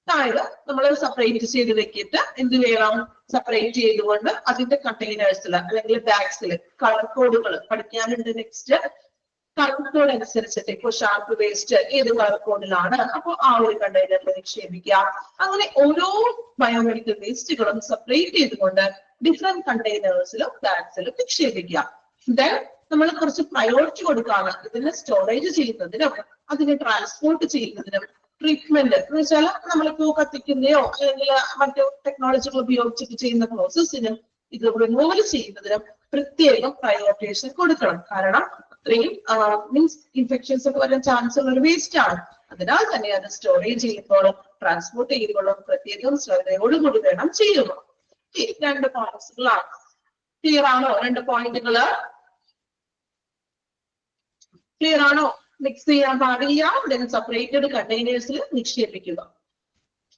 [SPEAKER 1] അതായത് നമ്മൾ സെപ്പറേറ്റ് ചെയ്ത് വെക്കിയിട്ട് എന്ത് ചെയ്യണം? സെപ്പറേറ്റ് ചെയ്തുകൊണ്ട് അതിന്റെ കണ്ടെയ്നേഴ്സിൽ അല്ലെങ്കിൽ ബാഗ്സിൽ കളർ കോഡുകൾ പഠിക്കാനുണ്ട്. നെക്സ്റ്റ് കളർ കോഡ് അനുസരിച്ചിട്ട് ഇപ്പോൾ ഷാർപ്പ് വേസ്റ്റ് ഏത് കളർ കോഡിലാണ്, അപ്പോൾ ആ ഒരു കണ്ടെയ്നറിൽ നിക്ഷേപിക്കുക. അങ്ങനെ ഓരോ ബയോമെഡിക്കൽ വേസ്റ്റുകളും സെപ്പറേറ്റ് ചെയ്തുകൊണ്ട് ഡിഫറെന്റ് കണ്ടെയ്നേഴ്സിലും ബാഗ്സിലും നിക്ഷേപിക്കുക. ദെൻ നമ്മൾ കുറച്ച് പ്രയോറിറ്റി കൊടുക്കുകയാണ് ഇതിനെ സ്റ്റോറേജ് ചെയ്യുന്നതിനും അതിനെ ട്രാൻസ്പോർട്ട് ചെയ്യുന്നതിനും ട്രീറ്റ്മെന്റ് എന്ന് വെച്ചാൽ നമ്മളിപ്പോ കത്തിക്കുന്നയോ അല്ലെങ്കിൽ മറ്റു ടെക്നോളജികൾ ഉപയോഗിച്ചിട്ട് ചെയ്യുന്ന പ്രോസസ്സിനും ഇത് റിമൂവൽ ചെയ്യുന്നതിനും പ്രത്യേകം പ്രയോറിറ്റേഷൻ കൊടുക്കണം. കാരണം അത്രയും മീൻസ് ഇൻഫെക്ഷൻസ് ഒക്കെ വരാൻ ചാൻസ് ഉള്ള ഒരു വേസ്റ്റ് ആണ്. അതിനാൽ തന്നെ അത് സ്റ്റോറേജ് ചെയ്യുമ്പോഴും ട്രാൻസ്പോർട്ട് ചെയ്യുമ്പോഴും പ്രത്യേകം ശ്രദ്ധയോടുകൂടി വേണം ചെയ്യുക. രണ്ട് പോയിന്റ്സുകളാണ്. ക്ലിയർ ആണോ? രണ്ട് പോയിന്റുകള് ക്ലിയർ ആണോ? മിക്സ് ചെയ്യാൻ പാടില്ല, ദെൻ സെപ്പറേറ്റഡ് കണ്ടെയ്നേഴ്സിൽ നിക്ഷേപിക്കുക.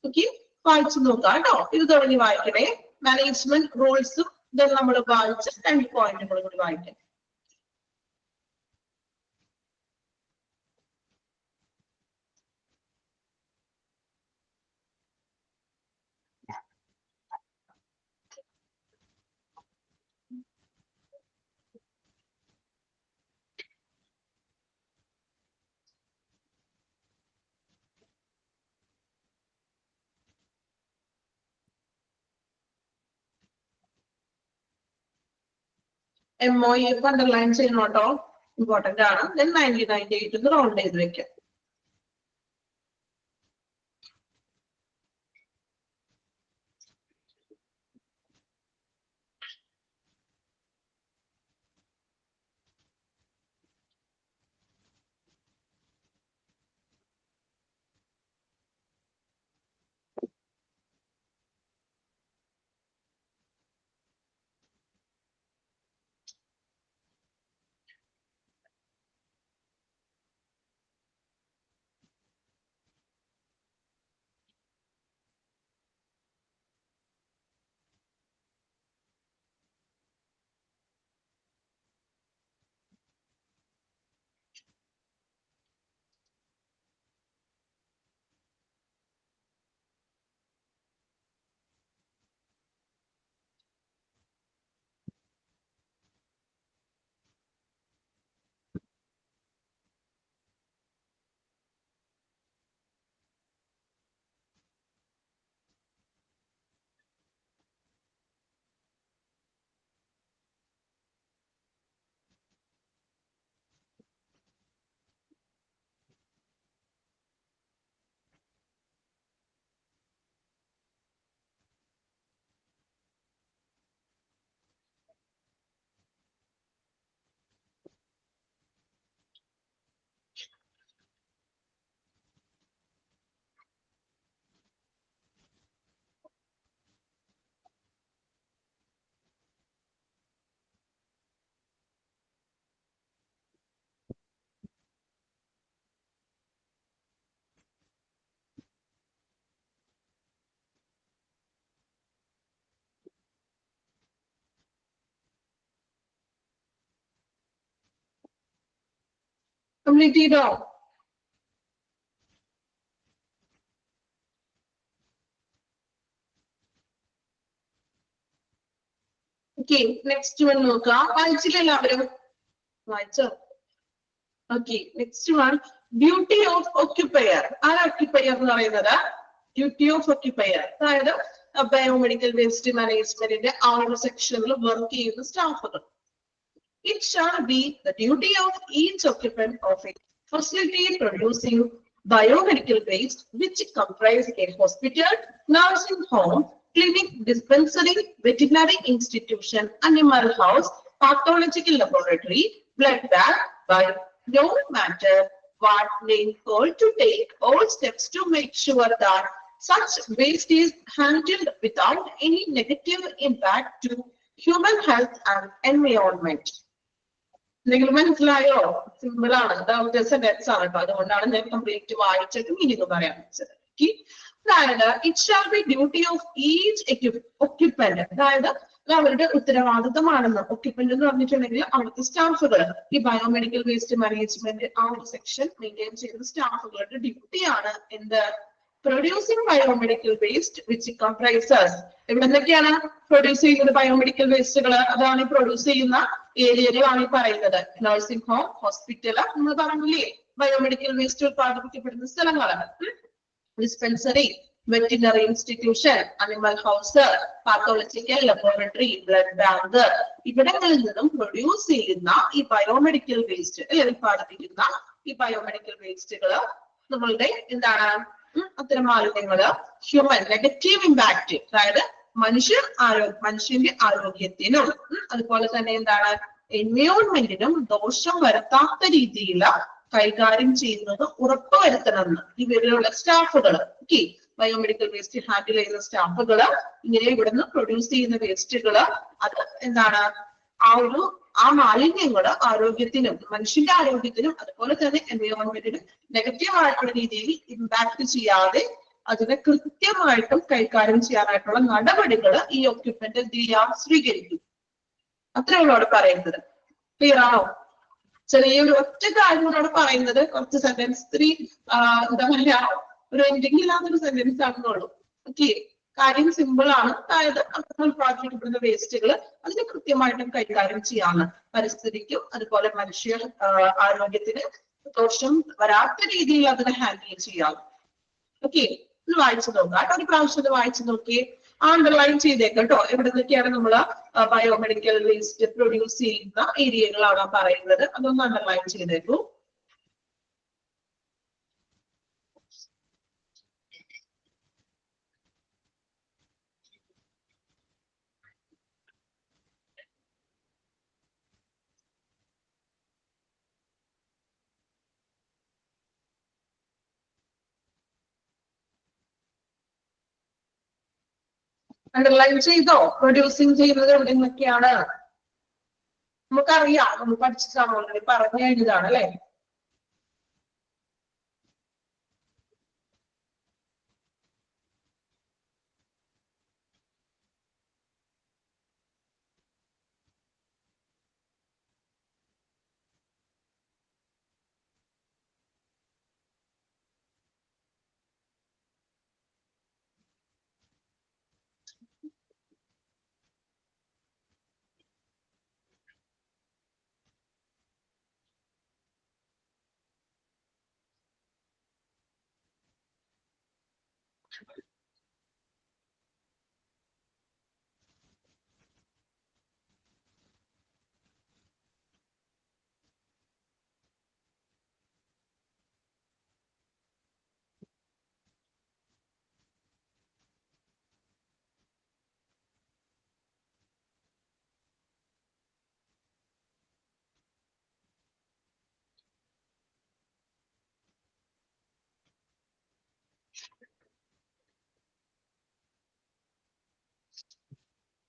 [SPEAKER 1] ഓക്കെ, വായിച്ചു നോക്കാം കേട്ടോ. ഇത് തുടങ്ങി വായിക്കണേ. മാനേജ്മെന്റ് റൂൾസും ദെൻ നമ്മൾ വായിച്ച രണ്ട് പോയിന്റുകളും കൂടി വായിക്കാം. MOEF അണ്ടർലൈൻ ചെയ്യണം കേട്ടോ, ഇമ്പോർട്ടന്റ് ആണ്. ദെൻ 1998 റൗണ്ട് ചെയ്ത് വെക്കാം. കംപ്ലീറ്റ് ചെയ്തോ? ഓക്കെ, നെക്സ്റ്റ് വൺ നോക്കാം. വായിച്ചില്ല എല്ലാവരും? വായിച്ചോ? Okay, next one duty of occupier. ആരാ ഒക്യുപ്പയർ എന്ന് പറയുന്നത്? ഡ്യൂട്ടി ഓഫ് ഒക്യുപ്പയർ, അതായത് ബയോമെഡിക്കൽ വേസ്റ്റ് മാനേജ്മെന്റിന്റെ ആ ഒരു സെക്ഷനിൽ വർക്ക് ചെയ്യുന്ന സ്റ്റാഫുകൾ. It shall be the duty of each occupant of a facility producing biomedical waste, which comprise a hospital, nursing home, clinic, dispensary, veterinary institution, animal house, pathological laboratory, blood bank, by no matter what name called, to take all steps to make sure that such waste is handled without any negative impact to human health and environment. എന്തെങ്കിലും മനസ്സിലായോ? Simple ആണ്, sentence ആണ് കേട്ടോ, അതുകൊണ്ടാണ് ഞാൻ complete വായിച്ചിട്ട് meaning പറയാൻ വെച്ചത്. അതായത് it shall be duty of each occupant, അതായത് അവരുടെ ഉത്തരവാദിത്തമാണെന്ന്. ഒക്യുപ്പന്റ് എന്ന് പറഞ്ഞിട്ടുണ്ടെങ്കിൽ അവിടുത്തെ സ്റ്റാഫുകൾ, ഈ ബയോമെഡിക്കൽ വേസ്റ്റ് മാനേജ്മെന്റ് ആ ഒരു സെക്ഷൻ മെയിൻറ്റെയിൻ ചെയ്യുന്ന സ്റ്റാഫുകളുടെ ഡ്യൂട്ടിയാണ് എന്ത്? Producing biomedical waste which comprises. ഇവിടെ എന്തൊക്കെയാണ് പ്രൊഡ്യൂസ് ചെയ്യുന്നത്? ബയോമെഡിക്കൽ വേസ്റ്റുകൾ. അതാണ് പ്രൊഡ്യൂസ് ചെയ്യുന്ന ഏരിയകളാണ് ഈ പറയുന്നത്. നഴ്സിംഗ് ഹോം, ഹോസ്പിറ്റല്, നമ്മൾ പറഞ്ഞില്ലേ ബയോമെഡിക്കൽ വേസ്റ്റ് ഉത്പാദിപ്പിക്കപ്പെടുന്ന സ്ഥലങ്ങളാണ്. Dispensary, veterinary institution, animal house, pathological laboratory, blood bank, ഇവിടങ്ങളിൽ നിന്നും പ്രൊഡ്യൂസ് ചെയ്യുന്ന ഈ ബയോമെഡിക്കൽ വേസ്റ്റ് ഉത്പാദിപ്പിക്കുന്ന ഈ ബയോമെഡിക്കൽ വേസ്റ്റുകള് നമ്മളുടെ എന്താണ്? അത്തരം മാലിന്യങ്ങള് ഹ്യൂമൻ നെഗറ്റീവ് ഇമ്പാക്ട്, അതായത് മനുഷ്യന്റെ ആരോഗ്യത്തിനും അതുപോലെ തന്നെ എന്താണ് എൻവയോൺമെന്റിനും ദോഷം വരുത്താത്ത രീതിയിൽ കൈകാര്യം ചെയ്യുന്നത് ഉറപ്പുവരുത്തണമെന്ന് ഇവരിലുള്ള സ്റ്റാഫുകൾ. ഓക്കെ, ബയോമെഡിക്കൽ വേസ്റ്റ് ഹാൻഡിൽ ചെയ്യുന്ന സ്റ്റാഫുകൾ ഇങ്ങനെ ഇവിടുന്ന് പ്രൊഡ്യൂസ് ചെയ്യുന്ന വേസ്റ്റുകള് അത് എന്താണ് ആ മാലിന്യങ്ങള് ആരോഗ്യത്തിനും മനുഷ്യന്റെ ആരോഗ്യത്തിനും അതുപോലെ തന്നെ എൻവയോൺമെന്റിനും നെഗറ്റീവ് ആയിട്ടുള്ള രീതിയിൽ ഇമ്പാക്ട് ചെയ്യാതെ അതിനെ കൃത്യമായിട്ടും കൈകാര്യം ചെയ്യാനായിട്ടുള്ള നടപടികൾ ഈ ഒക്യുപ്പന്റ് എന്ത് ചെയ്യാം? സ്വീകരിക്കും. അത്രയുള്ളോട് പറയുന്നത്. ക്ലിയർ ആണോ? ചെറിയൊരു ഒറ്റ കാര്യങ്ങളോട് പറയുന്നത്, കുറച്ച് സെന്റൻസ് എന്താ പറയാ, ഒരു എൻഡിങ് ഇല്ലാത്തൊരു സെന്റൻസ് ആണെന്നുള്ളൂ. ഓക്കെ, കാര്യം സിമ്പിൾ ആണ്. അതായത് ഉത്പാദിപ്പിക്കപ്പെടുന്ന വേസ്റ്റുകൾ അതിനെ കൃത്യമായിട്ടും കൈകാര്യം ചെയ്യാന്ന്, പരിസ്ഥിതിക്കും അതുപോലെ മനുഷ്യ ആരോഗ്യത്തിന് ദോഷം വരാത്ത രീതിയിൽ അതിനെ ഹാൻഡിൽ ചെയ്യാം. ഓക്കെ, ഒന്ന് വായിച്ചു നോക്കാം. ഒരു പ്രാവശ്യം വായിച്ചു നോക്കിയേ. അണ്ടർലൈൻ ചെയ്തേക്കട്ടോ, എവിടെ നിന്നൊക്കെയാണ് നമ്മൾ ബയോമെഡിക്കൽ വേസ്റ്റ് പ്രൊഡ്യൂസ് ചെയ്യുന്ന ഏരിയകളാണ് പറയുന്നത്. അതൊന്ന് അണ്ടർലൈൻ ചെയ്തേക്കൂ. അണ്ടർലൈൻ ചെയ്തോ? പ്രൊഡ്യൂസിങ് ചെയ്യുന്നത് എവിടെ നിന്നൊക്കെയാണ്? നമുക്കറിയാം, നമ്മൾ പഠിച്ചിട്ടാണ്, ഓൾറെഡി പറഞ്ഞു കഴിഞ്ഞതാണ് അല്ലെ?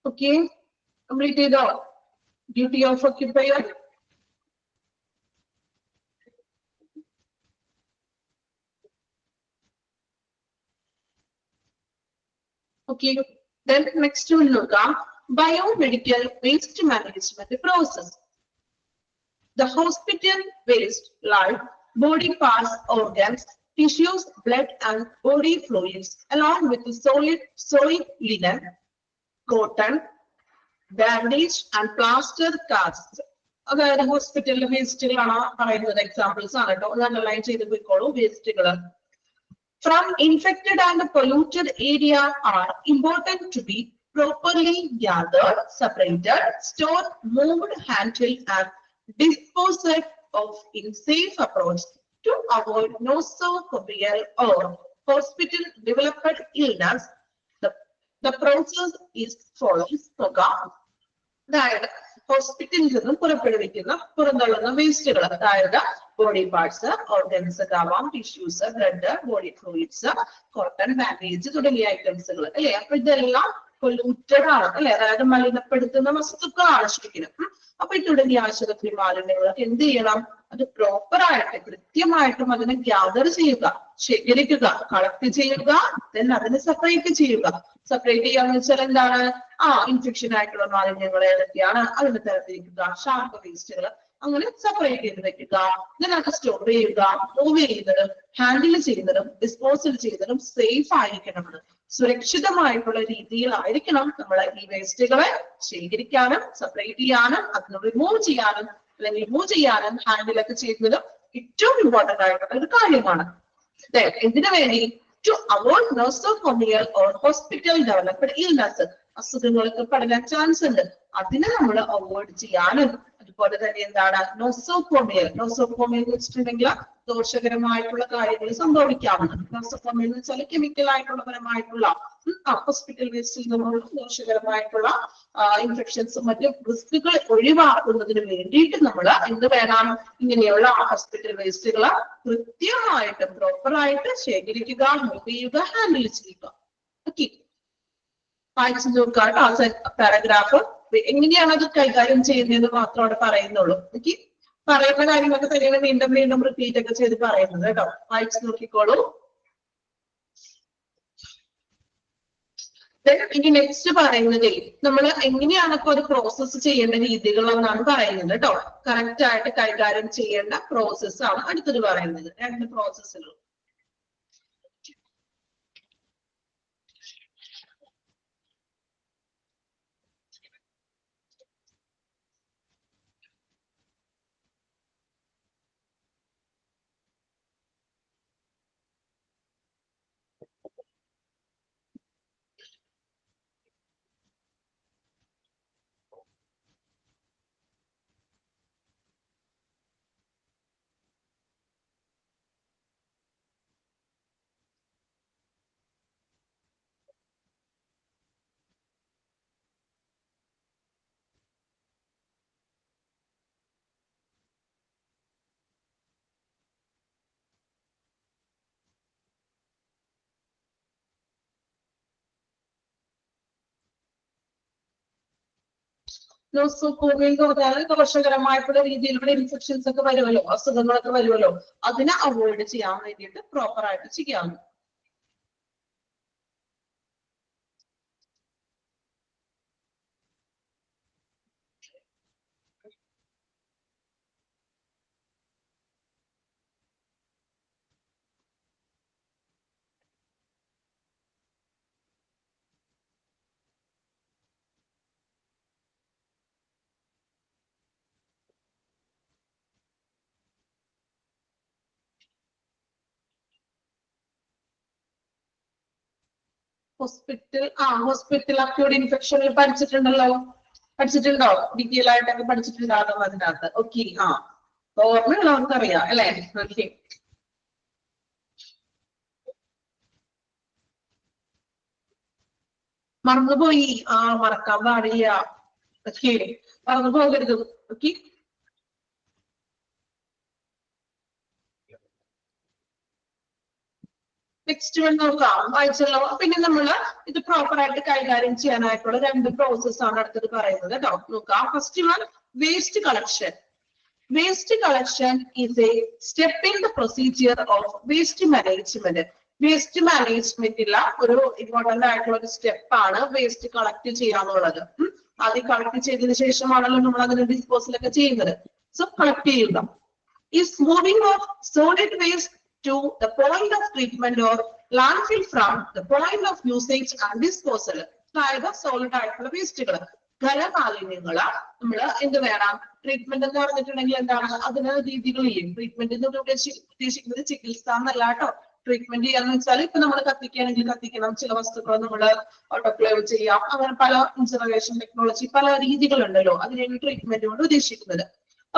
[SPEAKER 1] ഓക്കെ, കംപ്ലീറ്റ് ചെയ്തോ? Duty of occupier. Okay, then next we'll look at biomedical waste management process. The hospital waste like body parts, organs, tissues, blood and body fluids along with the solid linen, cotton, bandage and plaster casts. അതായത് ഹോസ്പിറ്റലിലെ വേസ്റ്റുകളാണ് പറയുന്നത്. Examples ആണ് കേട്ടോ. Underline ചെയ്ത് പോയിക്കോളൂ. വേസ്റ്റുകൾ from infected and polluted area are important to be properly gathered, separated, stored, moved, handled and disposed of in safe approach to avoid nosocomial or hospital developed illness. The process is follows. അതായത് ഹോസ്പിറ്റലിൽ നിന്നും പുറന്തള്ളുന്ന വേസ്റ്റുകൾ, അതായത് body parts, organs ആവാം, tissues, blood, body fluids, cotton, bandage തുടങ്ങിയ ഐറ്റംസുകൾ അല്ലെ. അപ്പൊ ഇതെല്ലാം പൊല്യൂട്ടഡ് ആണ് അല്ലെ, അതായത് മലിനപ്പെടുത്തുന്ന വസ്തുക്കളാണ് ശരിക്കും. അപ്പൊ ഈ തുടങ്ങിയ ആശുപത്രി മാലിന്യങ്ങളൊക്കെ എന്ത് ചെയ്യണം? അത് പ്രോപ്പർ ആയിട്ട് കൃത്യമായിട്ടും അതിനെ ഗ്യാദർ ചെയ്യുക, ശേഖരിക്കുക, കളക്ട് ചെയ്യുക, then അതിനെ സെപ്പറേറ്റ് ചെയ്യുക. സെപ്പറേറ്റ് ചെയ്യാന്ന് വെച്ചാൽ എന്താണ്? ഇൻഫെക്ഷൻ ആയിട്ടുള്ള മാലിന്യങ്ങൾ ഏതൊക്കെയാണ് അതിനെ തരത്തിരിക്കുക, ഷാർപ്പ് വേസ്റ്റുകൾ അങ്ങനെ സെപ്പറേറ്റ് ചെയ്ത് വെക്കുക. then അത് സ്റ്റോർ ചെയ്യുക, മൂവ് ചെയ്യുന്നതും ഹാൻഡിൽ ചെയ്യുന്നതും ഡിസ്പോസൽ ചെയ്യുന്നതും സേഫ് ആയിരിക്കണം. സുരക്ഷിതമായിട്ടുള്ള രീതിയിലായിരിക്കണം നമ്മൾ ഈ വേസ്റ്റുകളെ ശേഖരിക്കാനും സെപ്പറേറ്റ് ചെയ്യാനും അതിനെ റിമൂവ് ചെയ്യാനും അല്ലെങ്കിൽ മൂവ് ചെയ്യാനും ഹാൻഡിലൊക്കെ ചെയ്യുന്നതും ഏറ്റവും ഇമ്പോർട്ടന്റ് ആയിട്ടുള്ള ഒരു കാര്യമാണ്. എന്തിനു വേണ്ടി? to avoid nosocomial or hospital developed illness. അസുഖങ്ങൾക്ക് പടരാൻ ചാൻസ് ഉണ്ട്, അതിനെ നമ്മൾ അവോയ്ഡ് ചെയ്യാനും. അതുപോലെ തന്നെ എന്താണ് നോസോകോമിയൽ? നോസോകോമിയൽ എന്ന് വെച്ചിട്ടുണ്ടെങ്കിൽ ദോഷകരമായിട്ടുള്ള കാര്യങ്ങൾ സംഭവിക്കാവുന്നത്. നോസോകോമിയൽ എന്ന് വെച്ചാൽ കെമിക്കൽ ആയിട്ടുള്ള പരമായിട്ടുള്ള ഹോസ്പിറ്റൽ വേസ്റ്റിൽ നിന്നുള്ള ദോഷകരമായിട്ടുള്ള ഇൻഫെക്ഷൻസും മറ്റ് റിസ്കുകൾ ഒഴിവാക്കുന്നതിന് വേണ്ടിയിട്ട് നമ്മൾ എന്ത് വേണം? ഇങ്ങനെയുള്ള ഹോസ്പിറ്റൽ വേസ്റ്റുകൾ കൃത്യമായിട്ട് പ്രോപ്പറായിട്ട് ശേഖരിക്കുക, മൂവ് ചെയ്യുക, ഹാൻഡിൽ ചെയ്യുക. ഓക്കെ, വായിച്ചു നോക്കുക പാരഗ്രാഫ്. എങ്ങനെയാണ് അത് കൈകാര്യം ചെയ്യുന്നതെന്ന് മാത്രം അവിടെ പറയുന്നുള്ളൂ. ഓക്കെ, പറയുന്ന കാര്യങ്ങളൊക്കെ തന്നെയാണ് വീണ്ടും വീണ്ടും റിപ്പീറ്റ് ഒക്കെ ചെയ്ത് പറയുന്നത് കേട്ടോ. വായിച്ചു നോക്കിക്കോളൂ. ഇനി നെക്സ്റ്റ് പറയുന്നത് നമ്മൾ എങ്ങനെയാണ് ഇപ്പൊ ഒരു പ്രോസസ്സ് ചെയ്യേണ്ട രീതികളെന്നാണ് പറയുന്നത് കേട്ടോ. കറക്റ്റ് ആയിട്ട് കൈകാര്യം ചെയ്യേണ്ട പ്രോസസ് ആണ് അടുത്തത് പറയുന്നത്. രണ്ട് പ്രോസസ്സുകൾ. നോസോകോമിയൽ എന്ന് പറഞ്ഞാൽ ദോഷകരമായിട്ടുള്ള രീതിയിലുള്ള ഇൻഫെക്ഷൻസ് ഒക്കെ വരുമല്ലോ, അസുഖങ്ങളൊക്കെ വരുമല്ലോ, അതിനെ അവോയ്ഡ് ചെയ്യാൻ വേണ്ടിയിട്ട് പ്രോപ്പർ ആയിട്ട് ചെയ്യാവുന്നു. ഹോസ്പിറ്റൽ അക്യൂട്ട് ഇൻഫെക്ഷനിൽ പഠിച്ചിട്ടുണ്ടോ? ഡീറ്റെയിൽ ആയിട്ടൊക്കെ പഠിച്ചിട്ടുണ്ടാകും അതിനകത്ത്. ഓക്കെ, ഓർമ്മയുള്ളവർക്ക് അറിയാം അല്ലെ? ഓക്കെ, മറന്നുപോയി. മറക്കാൻ പാടില്ല. ഓക്കെ, മറന്നു പോകരുത്. ഓക്കെ, നെക്സ്റ്റ് വൺ നോക്കാം. വായിച്ചല്ലോ. പിന്നെ നമ്മള് ഇത് പ്രോപ്പർ ആയിട്ട് കൈകാര്യം ചെയ്യാനായിട്ടുള്ള രണ്ട് പ്രോസസ് ആണ് അടുത്തത് പറയുന്നത് കേട്ടോ. നോക്കാം. First one, waste collection. Waste collection is a step in the procedure of waste management. Waste മാനേജ്മെന്റില ഒരു ഇമ്പോർട്ടന്റ് ആയിട്ടുള്ള ഒരു സ്റ്റെപ്പ് ആണ് വേസ്റ്റ് കളക്ട് ചെയ്യാന്നുള്ളത്. ആദ്യം കളക്ട് ചെയ്തതിനു ശേഷമാണല്ലോ നമ്മൾ അതിന് ഡിസ്പോസലൊക്കെ ചെയ്യുന്നത്. സോ കളക്ട് ചെയ്യുക. Is moving of solid waste to the point of treatment or landfill from the point of usage and disposal. അതായത് സോളിഡ് ആയിട്ടുള്ള വേസ്റ്റുകൾ, ഖരമാലിന്യങ്ങള് നമ്മള് എന്ത് വേണം, ട്രീറ്റ്മെന്റ് എന്ന് പറഞ്ഞിട്ടുണ്ടെങ്കിൽ എന്താണ്, അതിന് രീതികളില്ലേ. ട്രീറ്റ്മെന്റ് എന്ന് ഉദ്ദേശിക്കുന്നത് ചികിത്സ എന്നല്ല കേട്ടോ. ട്രീറ്റ്മെന്റ് ചെയ്യാന്ന് വെച്ചാൽ ഇപ്പൊ നമ്മൾ കത്തിക്കുകയാണെങ്കിൽ കത്തിക്കണം, ചില വസ്തുക്കൾ നമ്മൾ ഓട്ടോക്ലേവ് ചെയ്യാം, അങ്ങനെ പല ഇൻസിനറേഷൻ ടെക്നോളജി, പല രീതികളുണ്ടല്ലോ, അതിനാണ് ട്രീറ്റ്മെന്റ് കൊണ്ട് ഉദ്ദേശിക്കുന്നത്.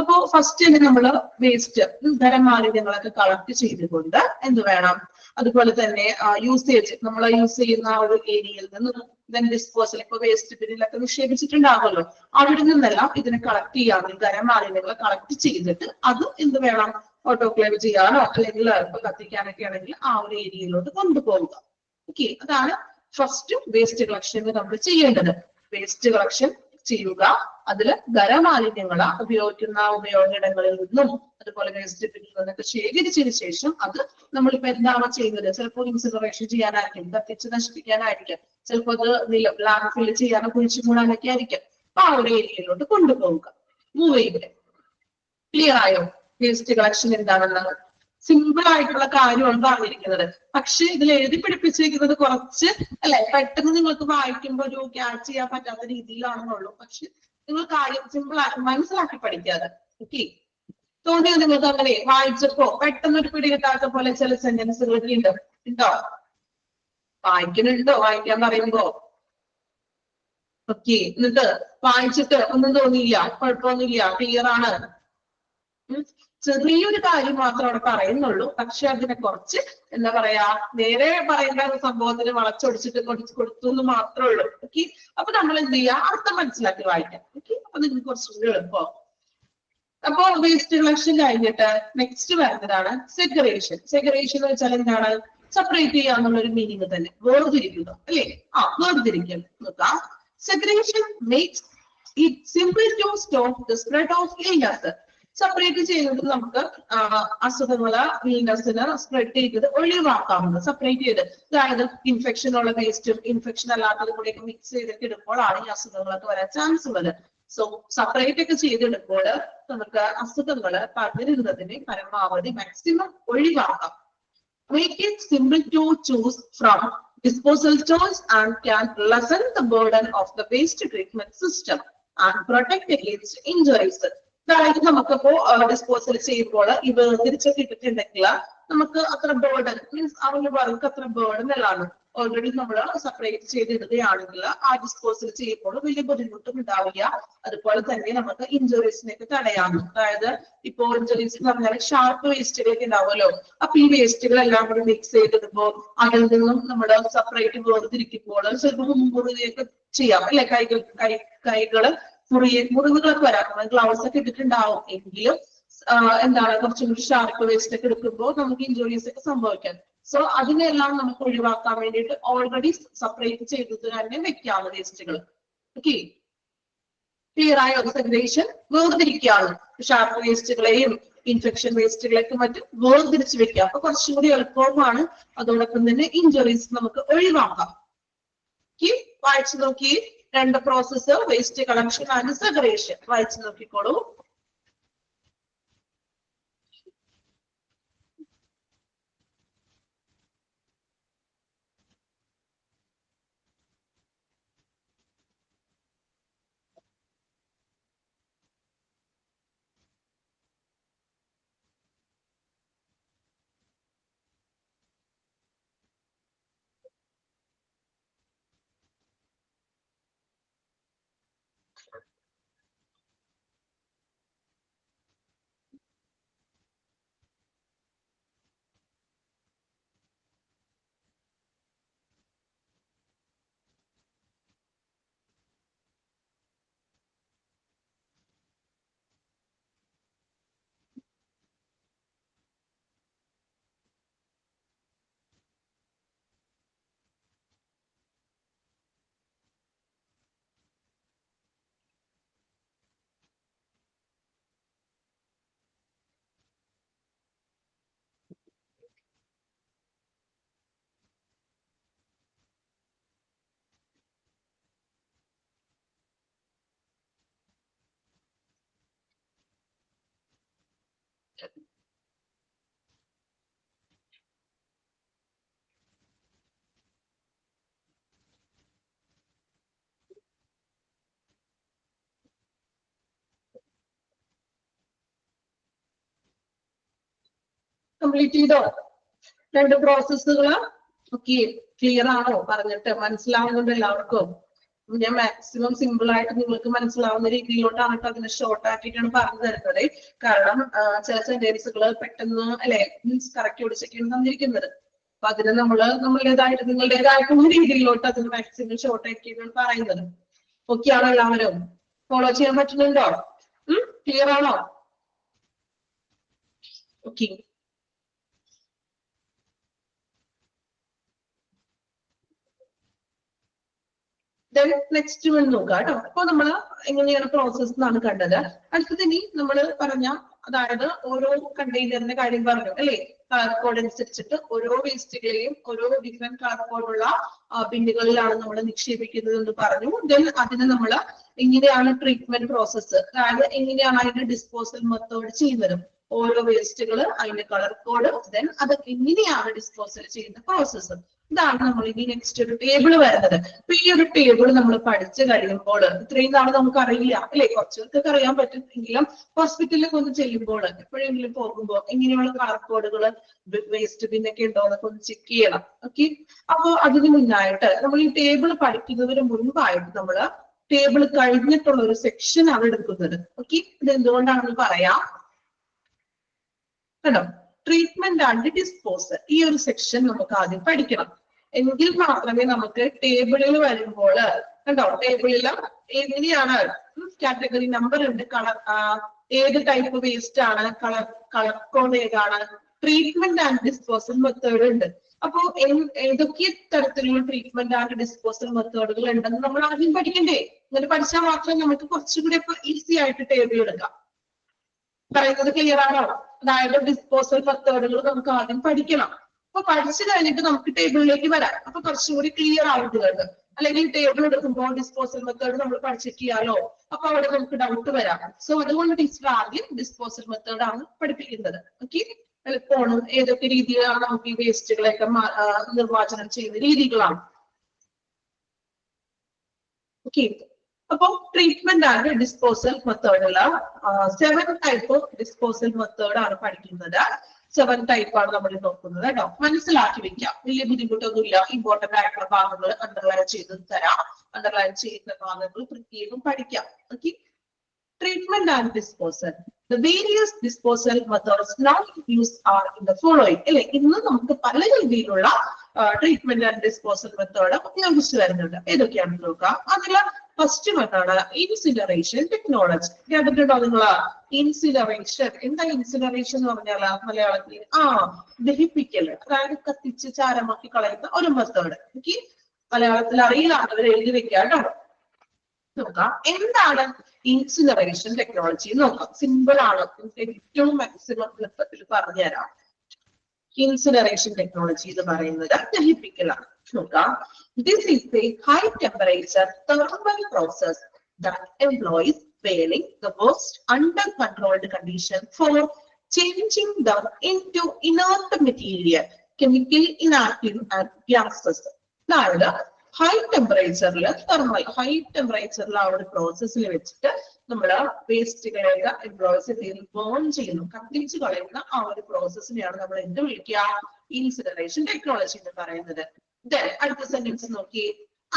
[SPEAKER 1] അപ്പോ ഫസ്റ്റ് തന്നെ നമ്മള് വേസ്റ്റ് ഖരമാലിന്യങ്ങളൊക്കെ കളക്ട് ചെയ്തുകൊണ്ട് എന്ത് വേണം, അതുപോലെ തന്നെ യൂസേജ് നമ്മൾ യൂസ് ചെയ്യുന്ന ആ ഒരു ഏരിയയിൽ നിന്ന് ഡിസ്പോസൽ, ഇപ്പൊ വേസ്റ്റ് ബിന്നിലൊക്കെ നിക്ഷേപിച്ചിട്ടുണ്ടാകുമല്ലോ, അവിടെ നിന്നെല്ലാം ഇതിനെ കളക്ട് ചെയ്യാനും ഖരമാലിന്യങ്ങളെ കളക്ട് ചെയ്തിട്ട് അത് എന്ത് വേണം, ഓട്ടോക്ലേവ് ചെയ്യാനോ അല്ലെങ്കിൽ ഇപ്പൊ കത്തിക്കാനൊക്കെ ആണെങ്കിൽ ആ ഒരു ഏരിയയിലോട്ട് കൊണ്ടുപോവുക. ഓക്കെ, അതാണ് ഫസ്റ്റ് വേസ്റ്റ് കളക്ഷൻ നമ്മൾ ചെയ്യേണ്ടത്. വേസ്റ്റ് കളക്ഷൻ ചെയ്യുക, അതില് ഖരമാലിന്യങ്ങളെ ഉപയോഗിക്കുന്ന ഉപയോഗയിടങ്ങളിൽ നിന്നും അതുപോലെ വേസ്റ്റ് ബിന്നിൽ നിന്നൊക്കെ ശേഖരിച്ചതിന് ശേഷം അത് നമ്മളിപ്പോ എന്താണ് ചെയ്യുന്നത്, ചിലപ്പോൾ ഇൻസിനറേഷൻ ചെയ്യാനായിരിക്കും, കത്തിച്ച് നശിപ്പിക്കാനായിരിക്കും, ചിലപ്പോൾ അത് ലാൻഡ് ഫില്ല് ചെയ്യാനോ കുഴിച്ചു മൂടാനൊക്കെ ആയിരിക്കും. അപ്പൊ ആ ഒരു ഏരിയയിലോട്ട് കൊണ്ടുപോവുക, മൂവ് ചെയ്യുക. ക്ലിയർ ആയോ വേസ്റ്റ് കളക്ഷൻ എന്താണെന്നത്? സിമ്പിൾ ആയിട്ടുള്ള കാര്യമാണ് പറഞ്ഞിരിക്കുന്നത്. പക്ഷെ ഇതിൽ എഴുതി പിടിപ്പിച്ചിരിക്കുന്നത് കുറച്ച് അല്ലെ, പെട്ടെന്ന് നിങ്ങൾക്ക് വായിക്കുമ്പോൾ ഒരു ക്യാച്ച് ചെയ്യാൻ പറ്റാത്ത രീതിയിലാണെന്നുള്ളൂ. പക്ഷെ നിങ്ങൾ കാര്യം സിമ്പിൾ മനസ്സിലാക്കി പഠിക്കാതെ. ഓക്കെ, തോന്നിയോ നിങ്ങൾക്ക് അങ്ങനെ വായിച്ചപ്പോ പെട്ടെന്ന് ഒരു പിടി കിട്ടാത്ത പോലെ ചില സെന്റൻസുകളൊക്കെ ഉണ്ടോ? വായിക്കുന്നുണ്ടോ വായിക്കാൻ പറയുമ്പോ? ഓക്കെ, എന്നിട്ട് വായിച്ചിട്ട് ഒന്നും തോന്നിയില്ല, കുഴപ്പമൊന്നുമില്ല, ക്ലിയർ ആണ്. ചെറിയൊരു കാര്യം മാത്രം അവിടെ പറയുന്നുള്ളൂ, പക്ഷെ അതിനെ കുറച്ച് എന്താ പറയാ, നേരെ പറയേണ്ട സംഭവത്തിന് വളച്ചൊടിച്ചിട്ട് കൊടുത്തു എന്ന് മാത്രമേ ഉള്ളൂ. ഓക്കെ, അപ്പൊ നമ്മൾ എന്ത് ചെയ്യാ, അർത്ഥം മനസ്സിലാക്കി വായിക്കാം. ഓക്കെ, അപ്പൊ നിങ്ങൾക്ക് കുറച്ചുകൂടി എളുപ്പം. അപ്പൊ വേസ്റ്റ് കളക്ഷൻ കഴിഞ്ഞിട്ട് നെക്സ്റ്റ് വരുന്നതാണ് സെഗ്രിഗേഷൻ. സെഗ്രിഗേഷൻ എന്ന് വെച്ചാൽ എന്താണ്, സെപ്പറേറ്റ് ചെയ്യുക എന്നുള്ളൊരു മീനിങ് തന്നെ, വേർതിരിക്കുക അല്ലേ? വേർതിരിക്കൽ നോക്കാം. Segregation makes it simple to stop the spread of illness. Separate ചെയ്യുന്നത് നമുക്ക് അസുഖങ്ങള് ഇൽനെസ്സിന് സ്പ്രെഡ് ചെയ്തത് ഒഴിവാക്കാവുന്നത്. സെപ്പറേറ്റ് ചെയ്ത്, അതായത് ഇൻഫെക്ഷൻ ഉള്ള വേസ്റ്റും ഇൻഫെക്ഷൻ അല്ലാത്തതും കൂടെയൊക്കെ മിക്സ് ചെയ്തിട്ട് ഇടുമ്പോഴാണ് ഈ അസുഖങ്ങളൊക്കെ വരാൻ ചാൻസ് ഉള്ളത്. സോ സെപ്പറേറ്റ് ഒക്കെ ചെയ്തെടുക്കുമ്പോൾ നമുക്ക് അസുഖങ്ങള് പകരുന്നതിന് പരമാവധി മാക്സിമം ഒഴിവാക്കാം. Make it simple to choose from disposal choice and can lessen the burden of the waste treatment system and protect against injuries. അതായത് നമുക്കിപ്പോ ഡിസ്പോസൽ ചെയ്യുമ്പോൾ ഈ വേർതിരിച്ചൊക്കെ ഇട്ടിട്ടുണ്ടെങ്കിൽ നമുക്ക് അത്ര ബേർഡൻ മീൻസ് അവരുടെ വർക്ക് അത്ര ബേർഡൻ അല്ലാണ്. ഓൾറെഡി നമ്മൾ സെപ്പറേറ്റ് ചെയ്തിടുകയാണെങ്കിൽ ആ ഡിസ്പോസൽ ചെയ്യുമ്പോൾ വലിയ ബുദ്ധിമുട്ടും ഉണ്ടാവില്ല. അതുപോലെ തന്നെ നമുക്ക് ഇഞ്ചുറീസിനെയൊക്കെ തടയാം. അതായത് ഇപ്പോ ഇഞ്ചുറീസ് എന്ന് പറഞ്ഞാൽ ഷാർപ്പ് വേസ്റ്റുകളൊക്കെ ഉണ്ടാവുമല്ലോ, അപ്പൊ ഈ വേസ്റ്റുകളെല്ലാം കൂടി മിക്സ് ചെയ്തിടുമ്പോൾ അതിൽ നിന്നും നമ്മൾ സെപ്പറേറ്റ് വേർതിരിക്കുമ്പോൾ ചിലപ്പോൾ മുറിയൊക്കെ ചെയ്യാം അല്ലെ, കൈകള് മുറിവുകളൊക്കെ വരാം. നമ്മൾ ഗ്ലൗസ് ഒക്കെ ഇട്ടിട്ടുണ്ടാവും എങ്കിലും എന്താണ് കുറച്ചും കൂടി ഷാർപ്പ് വേസ്റ്റ് ഒക്കെ എടുക്കുമ്പോൾ നമുക്ക് ഇഞ്ചുറീസ് ഒക്കെ സംഭവിക്കാം. സോ അതിനെല്ലാം നമുക്ക് ഒഴിവാക്കാൻ വേണ്ടിയിട്ട് ഓൾറെഡി സെപ്പറേറ്റ് ചെയ്തത് തന്നെ വെക്കാവുന്ന വേസ്റ്റുകൾ. ഓക്കെ, ക്ലിയർ ആയോ? സെഗ്രിഗേഷൻ വേർതിരിക്കുകയാണ്, ഷാർപ്പ് വേസ്റ്റുകളെയും ഇൻഫെക്ഷൻ വേസ്റ്റുകളെയൊക്കെ മറ്റും വേർതിരിച്ച് വെക്കാം. അപ്പൊ കുറച്ചും കൂടി എളുപ്പവുമാണ്, അതോടൊപ്പം തന്നെ ഇഞ്ചുറീസ് നമുക്ക് ഒഴിവാക്കാം. വായിച്ചു നോക്കി രണ്ട് process, waste collection and segregation. വായിച്ചു നോക്കിക്കോളൂ. കംപ്ലീറ്റ് ചെയ്തോ? രണ്ട് പ്രോസസ്സുകള് ഓക്കെ ക്ലിയർ ആണോ? പറഞ്ഞിട്ട് മനസ്സിലാവുന്നുണ്ട് എല്ലാവർക്കും? ഞാൻ മാക്സിമം സിമ്പിൾ ആയിട്ട് നിങ്ങൾക്ക് മനസ്സിലാവുന്ന രീതിയിലോട്ടാണ് കേട്ടോ അതിനെ ഷോർട്ട് ആക്കിയിട്ടാണ് പറഞ്ഞു തരുന്നത്. കാരണം ചില സെന്റൻസുകൾ പെട്ടെന്ന് അല്ലെ മീൻസ് കറക്റ്റ് ഓടിച്ചൊക്കെയാണ് തന്നിരിക്കുന്നത്. അപ്പൊ അതിന് നമ്മളുടേതായിട്ട് നിങ്ങളുടേതായിട്ടുള്ള രീതിയിലോട്ട് അതിന് മാക്സിമം ഷോർട്ട് ആക്കിയിട്ടാണ് പറയുന്നത്. ഓക്കെ ആണോ എല്ലാവരും? ഫോളോ ചെയ്യാൻ പറ്റുന്നുണ്ടോ? ക്ലിയർ ആണോ? ഓക്കെ. നെക്സ്റ്റ് വൺ നോക്കാം കേട്ടോ. അപ്പൊ നമ്മള് എങ്ങനെയാണ് പ്രോസസ് എന്നാണ് കണ്ടത്. അടുത്തത് ഇനി നമ്മൾ പറഞ്ഞ അതായത് ഓരോ കണ്ടെയ്നറിന്റെ കാര്യം പറഞ്ഞു അല്ലെ. കളർ കോഡ് അനുസരിച്ചിട്ട് ഓരോ വേസ്റ്റുകളെയും ഓരോ ഡിഫറെന്റ് കളർ കോഡുള്ള ബിന്നുകളിലാണ് നമ്മൾ നിക്ഷേപിക്കുന്നത് എന്ന് പറഞ്ഞു. ദെൻ അതിന് നമ്മൾ എങ്ങനെയാണ് ട്രീറ്റ്മെന്റ് പ്രോസസ്സ്, അതായത് എങ്ങനെയാണ് അതിന്റെ ഡിസ്പോസൽ മെത്തേഡ് ചെയ്യുന്നത്, ഓരോ വേസ്റ്റുകൾ അതിന്റെ കളർ കോഡ്, ദെൻ അത് എങ്ങനെയാണ് ഡിസ്പോസൽ ചെയ്യുന്ന പ്രോസസ്സ്. ഇതാണ് നമ്മൾ ഇനി നെക്സ്റ്റ് ഒരു ടേബിൾ വരുന്നത്. അപ്പൊ ഈ ഒരു ടേബിൾ നമ്മൾ പഠിച്ചു കഴിയുമ്പോൾ ഇത്രയും നാള് നമുക്ക് അറിയില്ല അല്ലെ, കുറച്ചൊക്കെ അറിയാൻ പറ്റും എങ്കിലും ഹോസ്പിറ്റലിലൊക്കെ ഒന്ന് ചെയ്യുമ്പോൾ എപ്പോഴെങ്കിലും പോകുമ്പോൾ ഇങ്ങനെയുള്ള കളർ കോഡുകൾ വേസ്റ്റ് ബിന്നൊക്കെ ഉണ്ടോ എന്നൊക്കെ ഒന്ന് ചെക്ക് ചെയ്യണം. ഓക്കെ. അപ്പൊ അതിന് മുന്നായിട്ട് നമ്മൾ ഈ ടേബിൾ പഠിക്കുന്നതിന് മുൻപായിട്ട് നമ്മൾ ടേബിൾ കഴിഞ്ഞിട്ടുള്ള ഒരു സെക്ഷൻ ആണ് എടുക്കുന്നത്. ഓക്കെ. ഇത് എന്തുകൊണ്ടാണെന്ന് പറയാം കേട്ടോ. ട്രീറ്റ്മെന്റ് ആൻഡ് ഡിസ്പോസൽ ഈ ഒരു സെക്ഷൻ നമുക്ക് ആദ്യം പഠിക്കണം. എങ്കിൽ മാത്രമേ നമുക്ക് ടേബിളിൽ വരുമ്പോൾ കണ്ടോ ടേബിളിൽ എങ്ങനെയാണ് കാറ്റഗറി നമ്പർ ഉണ്ട്, കളർ ഏത് ടൈപ്പ് വേസ്റ്റ് ആണ്, കളർ കോഡ് ഏതാണ്, ട്രീറ്റ്മെന്റ് ആൻഡ് ഡിസ്പോസൽ മെത്തേഡ് ഉണ്ട്. അപ്പോ ഏതൊക്കെ തരത്തിലുള്ള ട്രീറ്റ്മെന്റ് ആൻഡ് ഡിസ്പോസൽ മെത്തേഡുകൾ ഉണ്ടെന്ന് നമ്മൾ ആദ്യം പഠിക്കണ്ടേ? അങ്ങനെ പഠിച്ചാൽ മാത്രമേ നമുക്ക് കുറച്ചുകൂടി ഈസി ആയിട്ട് ടേബിൾ എടുക്കാം. പറയുന്നത് ക്ലിയർ ആണോ? അതായത് ഡിസ്പോസൽ മെത്തേഡുകൾ നമുക്ക് ആദ്യം പഠിക്കണം. അപ്പൊ പഠിച്ചു കഴിഞ്ഞിട്ട് നമുക്ക് ടേബിളിലേക്ക് വരാം. അപ്പൊ കുറച്ചുകൂടി ക്ലിയർ ആവുന്നുണ്ട്. അല്ലെങ്കിൽ ടേബിൾ എടുക്കുമ്പോൾ ഡിസ്പോസൽ മെത്തേഡ് നമ്മൾ പഠിച്ചിട്ടില്ലാലോ, അപ്പൊ അവിടെ നമുക്ക് ഡൗട്ട് വരാം. സോ അതുകൊണ്ട് ടീച്ചർ ആദ്യം ഡിസ്പോസൽ മെത്തേഡ് ആണ് പഠിപ്പിക്കുന്നത്. ഓക്കെ. എളുപ്പമാണ്. ഏതൊക്കെ രീതിയിലാണ് നമുക്ക് ഈ വേസ്റ്റുകളൊക്കെ നിർമ്മാർജ്ജനം ചെയ്യുന്ന രീതികളാണ്. ഓക്കെ. അപ്പൊ ട്രീറ്റ്മെന്റ് ആൻഡ് ഡിസ്പോസൽ മെത്തേഡിൽ 7 ടൈപ്പ് ഓഫ് ഡിസ്പോസൽ മെത്തേഡ് ആണ് പഠിക്കുന്നത്. 7 ടൈപ്പ് ആണ് നമ്മൾ നോക്കുന്നത് കേട്ടോ. മനസ്സിലാക്കി വെക്കാം, വലിയ ബുദ്ധിമുട്ടൊന്നുമില്ല. ഇമ്പോർട്ടന്റ് ആയിട്ടുള്ള ഭാഗങ്ങൾ അണ്ടർലൈൻ ചെയ്ത് തരാം. അണ്ടർലൈൻ ചെയ്യുന്ന ഭാഗങ്ങൾ പ്രത്യേകം പഠിക്കാം. Okay. Treatment and disposal. The various disposal methods now used are in the following. അല്ലെ, ഇന്ന് നമുക്ക് പല രീതിയിലുള്ള ട്രീറ്റ്മെന്റ് ആൻഡ് ഡിസ്പോസൽ മെത്തേഡ് ഉപയോഗിച്ചു വരുന്നുണ്ട്. ഏതൊക്കെയാണെന്ന് നോക്കാം. അതിൽ ഫസ്റ്റ് മെത്തേഡ് ഇൻസിനറേഷൻ ടെക്നോളജി. കേട്ടിട്ടുണ്ടോ നിങ്ങൾ? ഇൻസിനറേഷൻ എന്താ? ഇൻസിനറേഷൻ എന്ന് പറഞ്ഞാൽ മലയാളത്തിൽ ദഹിപ്പിക്കൽ, അതായത് കത്തിച്ച് ചാരമാക്കി കളയുന്ന ഒരു മെത്തേഡ്. ഓക്കെ. മലയാളത്തിൽ അറിയില്ല, അവർ എഴുതി വെക്കാം കേട്ടോ. നോക്കാം എന്താണ് ഇൻസിനറേഷൻ ടെക്നോളജി നോക്കാം. സിമ്പിൾ ആണ്, ഏറ്റവും മാക്സിമം എളുപ്പത്തിൽ പറഞ്ഞുതരാം. ഇൻസിനറേഷൻ ടെക്നോളജി എന്ന് പറയുന്നത് ദഹിപ്പിക്കലാണ്. നോക്കാം. This is A high temperature thermal process that employs burning the waste under controlled condition for changing them into inert material, chemical inactive and gases. അതായത് high ടെമ്പറേച്ചറിൽ ഹൈ ടെമ്പറേച്ചറിൽ ആ ഒരു പ്രോസസ്സിൽ വെച്ചിട്ട് നമ്മള് വേസ്റ്റുകളെ എംപ്ലോയ്സ് ചെയ്ത് ബേൺ ചെയ്യുന്നു, കത്തിച്ച് കളയുന്ന ആ ഒരു പ്രോസസ്സിനെയാണ് നമ്മൾ എന്ത് വിളിക്കുക? ഇൻസിനറേഷൻ ടെക്നോളജി എന്ന് പറയുന്നത്. അടുത്ത സെന്റൻസ് നോക്കി.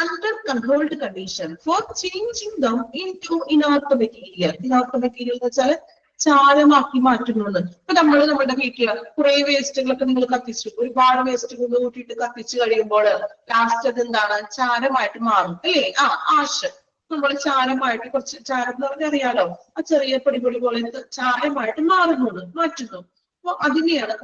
[SPEAKER 1] Under controlled condition for changing them into inert material. Inert material എന്ന് വെച്ചാൽ ചാരമാക്കി മാറ്റുന്നത്. ഇപ്പൊ നമ്മുടെ വീട്ടില് കുറെ വേസ്റ്റുകളൊക്കെ നിങ്ങൾ കത്തിച്ചു, ഒരുപാട് വേസ്റ്റുകൾ കൂട്ടിയിട്ട് കത്തിച്ചു കഴിയുമ്പോൾ ലാസ്റ്റ് അത് എന്താണ്? ചാരമായിട്ട് മാറും അല്ലേ? ആഷ്. നമ്മൾ ചാരമായിട്ട് കുറച്ച് ചാരം എന്ന് പറഞ്ഞാൽ അറിയാലോ, ആ ചെറിയ പൊടി പോലെ ചാരമായിട്ട് മാറ്റുന്നു. അപ്പൊ അതിനെയാണ്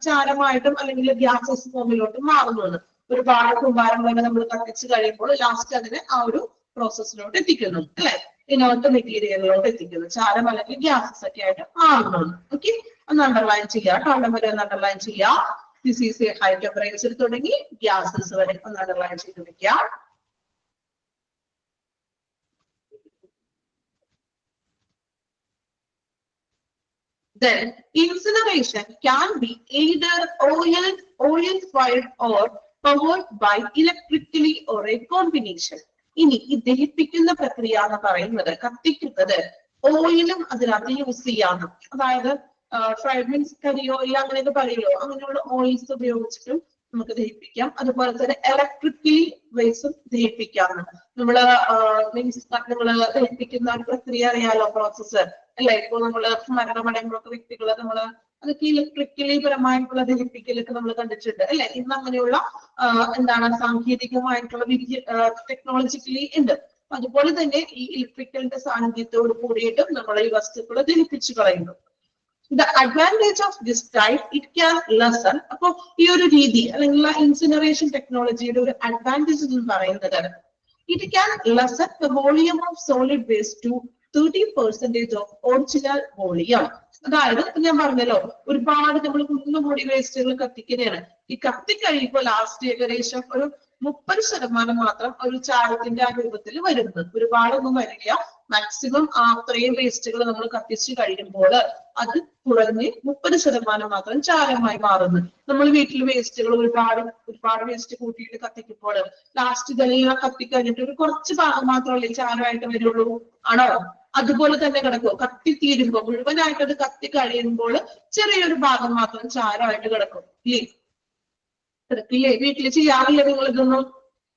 [SPEAKER 1] ചാരമായിട്ടും അല്ലെങ്കിൽ ഗ്യാസസ് ഫോമിലോട്ട് മാറുന്നത്. ഒരുപാട് കുമ്പാരം തന്നെ നമ്മൾ കത്തിച്ചു കഴിയുമ്പോൾ ലാസ്റ്റ് അതിനെ ആ ഒരു പ്രോസസ്സിലോട്ട് എത്തിക്കുന്നു അല്ലെ, ഇനോട്ട് മെറ്റീരിയലിലോട്ട് എത്തിക്കുന്നു. ചാരം അല്ലെങ്കിൽ ഗ്യാസസ് ഒക്കെ ആയിട്ട് മാറുന്നത്. ഓക്കെ. ഒന്ന് അണ്ടർലൈൻ ചെയ്യാം. ടോണ്ടം വരെ ഒന്ന് അണ്ടർലൈൻ ചെയ്യാം. This is A high temperature തുടങ്ങി ഗ്യാസസ് വരെ ഒന്ന് അണ്ടർലൈൻ ചെയ്ത് വെക്കാം. Then incineration can be either oil fired or powered by electrically or a combination. ഇനി ഈ ദഹിപ്പിക്കുന്ന പ്രക്രിയ എന്ന് പറയുന്നത് കത്തിക്കുന്നത് ഓയിലും അതിനകത്ത് യൂസ് ചെയ്യാം. അതായത് ഫ്രൈഡ് മീൻസ് കരി ഓയിൽ അങ്ങനെയൊക്കെ പറയുമല്ലോ, അങ്ങനെയുള്ള ഓയിൽസ് ഉപയോഗിച്ചിട്ടും നമുക്ക് ദഹിപ്പിക്കാം. അതുപോലെ തന്നെ ഇലക്ട്രിക്കലി വേസും ദഹിപ്പിക്കാം. നമ്മള് മീൻസ് നമ്മള് ദഹിപ്പിക്കുന്ന ഒരു പ്രക്രിയ അറിയാലോ, പ്രോസസ്സ് അല്ലെ. ഇപ്പൊ നമ്മള് മരണമടയുമ്പോഴൊക്കെ വ്യക്തികള് നമ്മള് അതൊക്കെ ഇലക്ട്രിക്കലി പരമായിട്ടുള്ള ദഹിപ്പിക്കലൊക്കെ നമ്മൾ കണ്ടിട്ടുണ്ട് അല്ലെ. ഇന്ന് അങ്ങനെയുള്ള എന്താണ് സാങ്കേതികമായിട്ടുള്ള ടെക്നോളജിക്കലി ഉണ്ട്. അതുപോലെ തന്നെ ഈ ഇലക്ട്രിക്കലിന്റെ സാന്നിധ്യത്തോട് കൂടിയിട്ടും നമ്മൾ ഈ വസ്തുക്കളെ ദഹിപ്പിച്ചു കളയുന്നു. The advantage of this type, it can lessen. അപ്പൊ ഈ ഒരു രീതി അല്ലെങ്കിൽ ഇൻസിനറേഷൻ ടെക്നോളജിയുടെ ഒരു അഡ്വാൻറ്റേജ് എന്ന് പറയുന്നത് it can lessen the volume of solid waste to 30% of original volume. അതായത് ഞാൻ പറഞ്ഞല്ലോ, ഒരുപാട് നമ്മൾ കുന്നുകൂടി വേസ്റ്റുകൾ കത്തിക്കുന്നതാണ്. ഈ കത്തിക്കഴിയുമ്പോൾ ലാസ്റ്റ് ഏകദേശം ഒരു 30% മാത്രം ഒരു ചാരത്തിന്റെ ആ രൂപത്തിൽ വരുന്നത്. ഒരുപാടൊന്നും വരില്ല. മാക്സിമം അത്രയും വേസ്റ്റുകൾ നമ്മൾ കത്തിച്ചു കഴിയുമ്പോൾ അത് കുറഞ്ഞ് 30% മാത്രം ചാരമായി മാറുന്നു. നമ്മൾ വീട്ടിൽ വേസ്റ്റുകൾ ഒരുപാട് വേസ്റ്റ് കൂട്ടിയിട്ട് കത്തിക്കുമ്പോൾ ലാസ്റ്റ് ഇതെല്ലാം കത്തിക്കഴിഞ്ഞിട്ട് ഒരു കുറച്ച് ഭാഗം മാത്രമല്ലേ ചാരമായിട്ട് വരുള്ളൂ, ആണോ? അതുപോലെ തന്നെ കിടക്കും. കത്തിത്തീരുമ്പോ മുഴുവനായിട്ട് അത് കത്തി കഴിയുമ്പോൾ ചെറിയൊരു ഭാഗം മാത്രം ചാരമായിട്ട് കിടക്കും. കിടക്കില്ലേ? വീട്ടിൽ ചെയ്യാറില്ല നിങ്ങൾ ഇതൊന്നും?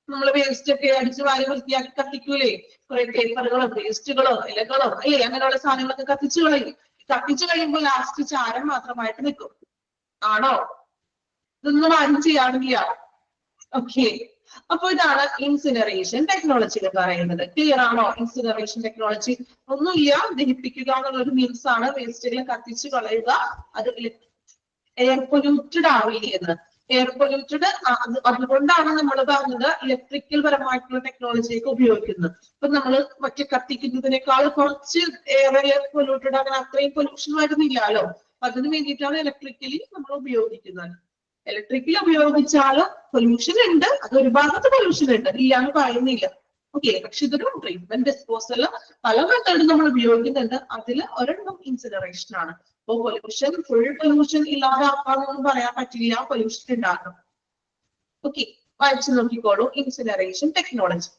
[SPEAKER 1] നമ്മൾ വേസ്റ്റ് ഒക്കെ അടിച്ചു വാരി വൃത്തിയാക്കി കത്തിക്കൂലേ? കുറെ പേപ്പറുകളോ വേസ്റ്റുകളോ ഇലകളോ അല്ലേ അങ്ങനെയുള്ള സാധനങ്ങളൊക്കെ കത്തിച്ചു കളയും. കത്തിച്ചു കഴിയുമ്പോൾ ലാസ്റ്റ് ചാരം മാത്രമായിട്ട് നിൽക്കും, ആണോ? ഇതൊന്നും ആരും ചെയ്യാറില്ല. ഓക്കെ, അപ്പൊ ഇതാണ് ഇൻസിനറേഷൻ ടെക്നോളജി എന്ന് പറയുന്നത്. ക്ലിയർ ആണോ? ഇൻസിനറേഷൻ ടെക്നോളജി ഒന്നുമില്ല, ദഹിപ്പിക്കുക എന്നുള്ളൊരു മീൻസ് ആണ്. വേസ്റ്റുകൾ കത്തിച്ചു കളയുക, അത് എയർ പൊല്യൂട്ടഡ് ആവില്ല എന്ന്. എയർ പൊല്യൂട്ടഡ് അതുകൊണ്ടാണ് നമ്മൾ പറഞ്ഞത് ഇലക്ട്രിക്കൽ പരമായിട്ടുള്ള ടെക്നോളജിയൊക്കെ ഉപയോഗിക്കുന്നത്. ഇപ്പൊ നമ്മൾ മറ്റു കത്തിക്കുന്നതിനേക്കാൾ കുറച്ച് എയർ പൊല്യൂട്ടഡ് അങ്ങനെ അത്രയും പൊല്യൂഷൻ വരുന്നില്ലല്ലോ. അതിന് വേണ്ടിയിട്ടാണ് ഇലക്ട്രിക്കലി നമ്മൾ ഉപയോഗിക്കുന്നത്. ഇലക്ട്രിക്കലി ഉപയോഗിച്ചാലും പൊല്യൂഷൻ ഉണ്ട്, അതൊരു ഭാഗത്ത് പൊല്യൂഷൻ ഉണ്ട്, ഇല്ലാന്ന് പറയുന്നില്ല. ഓക്കെ, പക്ഷെ ഇതൊരു ട്രീറ്റ്മെന്റ് ഡിസ്പോസൽ പല മെത്തേഡും നമ്മൾ ഉപയോഗിക്കുന്നുണ്ട്. അതിൽ ഒരെണ്ണം ഇൻസിനറേഷൻ ആണ്. അപ്പൊ പൊല്യൂഷൻ ഫുൾ പൊല്യൂഷൻ ഇല്ലാതാക്കാന്നൊന്നും പറയാൻ പറ്റില്ല, പൊല്യൂഷൻ ഉണ്ടാകും. ഓക്കെ, വായിച്ചു നോക്കിക്കോളൂ ഇൻസിനറേഷൻ ടെക്നോളജി.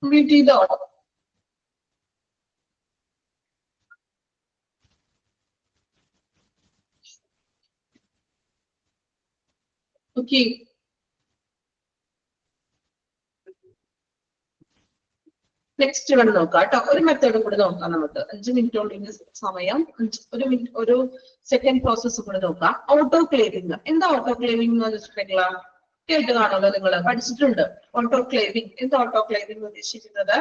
[SPEAKER 1] കംപ്ലീറ്റ് ചെയ്തോ? ഓക്കെ, നെക്സ്റ്റ് വേണം നോക്കാം കേട്ടോ. ഒരു മെത്തേഡും കൂടെ നോക്കാം നമുക്ക്. 5 മിനിറ്റോളം സമയം, ഒരു സെക്കൻഡ് പ്രോസസ്സ് കൂടെ നോക്കാം. ഓട്ടോ ക്ലേവിംഗ്. എന്താ ഓട്ടോ ക്ലേവിംഗ് എന്ന് വെച്ചിട്ടുണ്ടെങ്കിൽ കേട്ട് കാണുമല്ലോ, നിങ്ങൾ പഠിച്ചിട്ടുണ്ട്. ഓട്ടോ ക്ലേവിംഗ് എന്താ? ഓട്ടോ ക്ലേവിംഗ് ഉദ്ദേശിക്കുന്നത്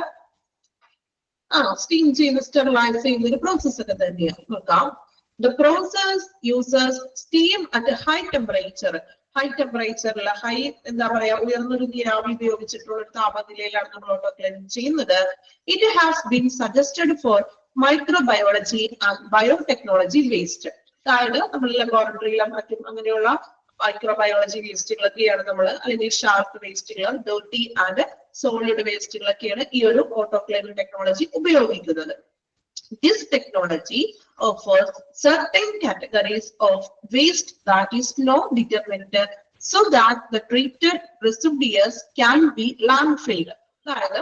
[SPEAKER 1] സ്റ്റീം ചെയ്യുന്ന സ്റ്റെറിലൈസ് ചെയ്യുന്ന ഒരു പ്രോസസ് ഒക്കെ തന്നെയാണ്. നോക്കാം. The process uses steam at a high temperature. High ടെമ്പറേച്ചറിൽ എന്താ പറയാ ഉയർന്നൊരു നീരാവി ഉപയോഗിച്ചിട്ടുള്ള ഒരു താപനിലയിലാണ് നമ്മൾ ഓട്ടോ ക്ലേവിംഗ് ചെയ്യുന്നത്. It has been suggested for microbiology and biotechnology waste. അതായത് നമ്മൾ ലബോറട്ടറിയിലും മറ്റും അങ്ങനെയുള്ള മൈക്രോബയോളജി വേസ്റ്റുകളൊക്കെയാണ് നമ്മൾ, അല്ലെങ്കിൽ ഷാർപ്പ് വേസ്റ്റുകൾ, ഡേർട്ടി ആൻഡ് സോളിഡ് വേസ്റ്റുകളൊക്കെയാണ് ഈ ഒരു ഓട്ടോ ക്ലേവിംഗ് ടെക്നോളജി ഉപയോഗിക്കുന്നത്. This technology offers certain categories of waste that is not determined so that the treated residues can be landfilled. അതായത്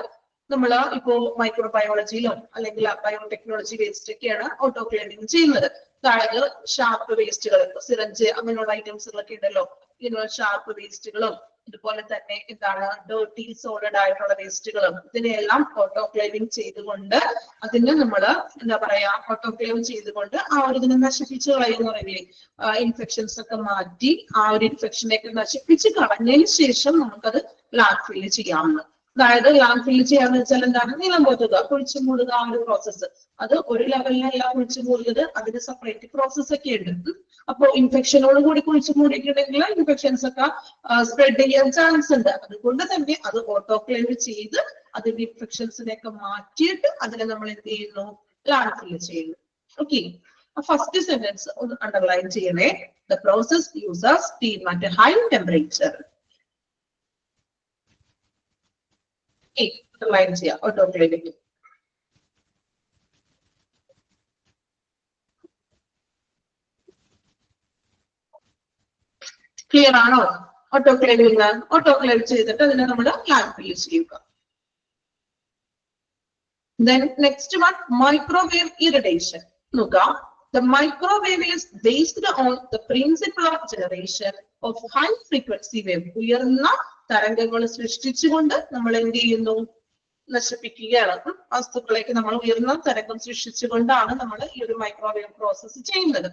[SPEAKER 1] നമ്മള് ഇപ്പോ മൈക്രോബയോളജിയിലോ അല്ലെങ്കിൽ ബയോടെക്നോളജി വേസ്റ്റ് ഒക്കെയാണ് ഓട്ടോക്ലേവിംഗ് ചെയ്യുന്നത്. അതായത് ഷാർപ്പ് വേസ്റ്റുകൾ, സിറഞ്ച് അങ്ങനെയുള്ള ഐറ്റംസുകളൊക്കെ ഉണ്ടല്ലോ, ഇങ്ങനെയുള്ള ഷാർപ്പ് വേസ്റ്റുകളും അതുപോലെ തന്നെ എന്താണ് ഡേർട്ടി സോളിഡ് ആയിട്ടുള്ള വേസ്റ്റുകളും ഇതിനെല്ലാം ഓട്ടോക്ലേവിംഗ് ചെയ്തുകൊണ്ട് അതിന് നമ്മള് എന്താ പറയാ ഓട്ടോക്ലേവ് ചെയ്തുകൊണ്ട് ആ ഒരു ഇതിനെ നശിപ്പിച്ച് കളയുന്ന പറയുന്നത് ഇൻഫെക്ഷൻസ് ഒക്കെ മാറ്റി ആ ഒരു ഇൻഫെക്ഷനെയൊക്കെ നശിപ്പിച്ച് കളഞ്ഞതിന് ശേഷം നമുക്കത് ലാൻഡ് ഫില്ല് ചെയ്യാവുന്നത്. അതായത് ലാൻഡ് ഫില്ല് ചെയ്യാന്ന് വെച്ചാൽ എന്താണ്, നിലം പോറ്റുക, കുഴിച്ചു മൂടുക, ആ ഒരു പ്രോസസ്സ്. അത് ഒരു ലെവലിലല്ല കുഴിച്ചു മൂടുന്നത്, അതിന് സെപ്പറേറ്റ് പ്രോസസ് ഒക്കെ ഉണ്ട്. അപ്പോ ഇൻഫെക്ഷനോട് കൂടി കുഴിച്ചു മൂടിയിട്ടുണ്ടെങ്കിൽ ഇൻഫെക്ഷൻസ് ഒക്കെ സ്പ്രെഡ് ചെയ്യാൻ ചാൻസ് ഉണ്ട്. അതുകൊണ്ട് തന്നെ അത് ഓട്ടോക്ലേവ് ചെയ്ത് അതിന്റെ ഇൻഫെക്ഷൻസിനെയൊക്കെ മാറ്റിയിട്ട് അതിനെ നമ്മൾ എന്ത് ചെയ്യുന്നു, ലാൻഡ് ഫില്ല് ചെയ്യുന്നു. ഓക്കെ, ഫസ്റ്റ് സെന്റൻസ് ഒന്ന് അണ്ടർലൈൻ ചെയ്യണേ. The process uses steam at high temperature. Underline ചെയ്യാം ഓട്ടോക്ലേവിംഗ്. ക്ലിയർ ആണോ? ഓട്ടോക്ലേവിംഗ് ഓട്ടോക്ലേവ് ചെയ്തിട്ട് അതിനെ നമ്മൾ ലാൻഡ് ഫില്ല് ചെയ്യുക. Then next one, microwave irradiation. നോക്കാം. The microwave is based on the principle of generation of high frequency wave. ഉയർന്ന തരംഗങ്ങൾ സൃഷ്ടിച്ചുകൊണ്ട് നമ്മൾ എന്ത് ചെയ്യുന്നു, നശിപ്പിക്കുകയാണ്. വസ്തുക്കളേക്ക് നമ്മൾ ഉയർന്ന തരംഗം സൃഷ്ടിച്ചുകൊണ്ടാണ് നമ്മൾ ഈ ഒരു മൈക്രോവേവ് പ്രോസസ് ചെയ്യുന്നത്.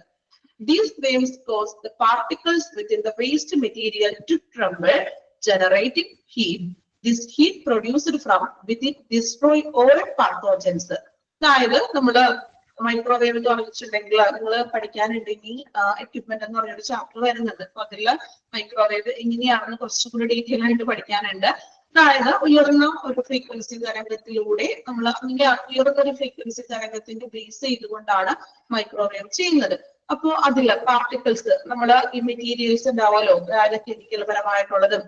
[SPEAKER 1] These waves cause the particles within the waste material to tremble, generating heat. This heat produced from within destroy all pathogens. അതായത് നമ്മള് മൈക്രോവേവ് എന്ന് പറഞ്ഞിട്ടുണ്ടെങ്കിൽ നിങ്ങൾ പഠിക്കാനുണ്ടെങ്കിൽ എക്യുപ്മെന്റ് എന്ന് പറഞ്ഞൊരു ചാപ്റ്റർ വരുന്നുണ്ട്. അപ്പൊ അതില് മൈക്രോവേവ് എങ്ങനെയാണെന്ന് കുറച്ചുകൂടി ഡീറ്റെയിൽ ആയിട്ട് പഠിക്കാനുണ്ട്. അതായത് ഉയർന്ന ഒരു ഫ്രീക്വൻസി തരംഗത്തിലൂടെ നമ്മൾ ഉയർന്ന ഒരു ഫ്രീക്വൻസി തരംഗത്തിന്റെ ബേസ് ചെയ്തുകൊണ്ടാണ് മൈക്രോവേവ് ചെയ്യുന്നത്. അപ്പോ അതില് പാർട്ടിക്കിൾസ് നമ്മള് ഈ മെറ്റീരിയൽസ് ഉണ്ടാവുമല്ലോ, കെമിക്കൽ പരമായിട്ടുള്ളതും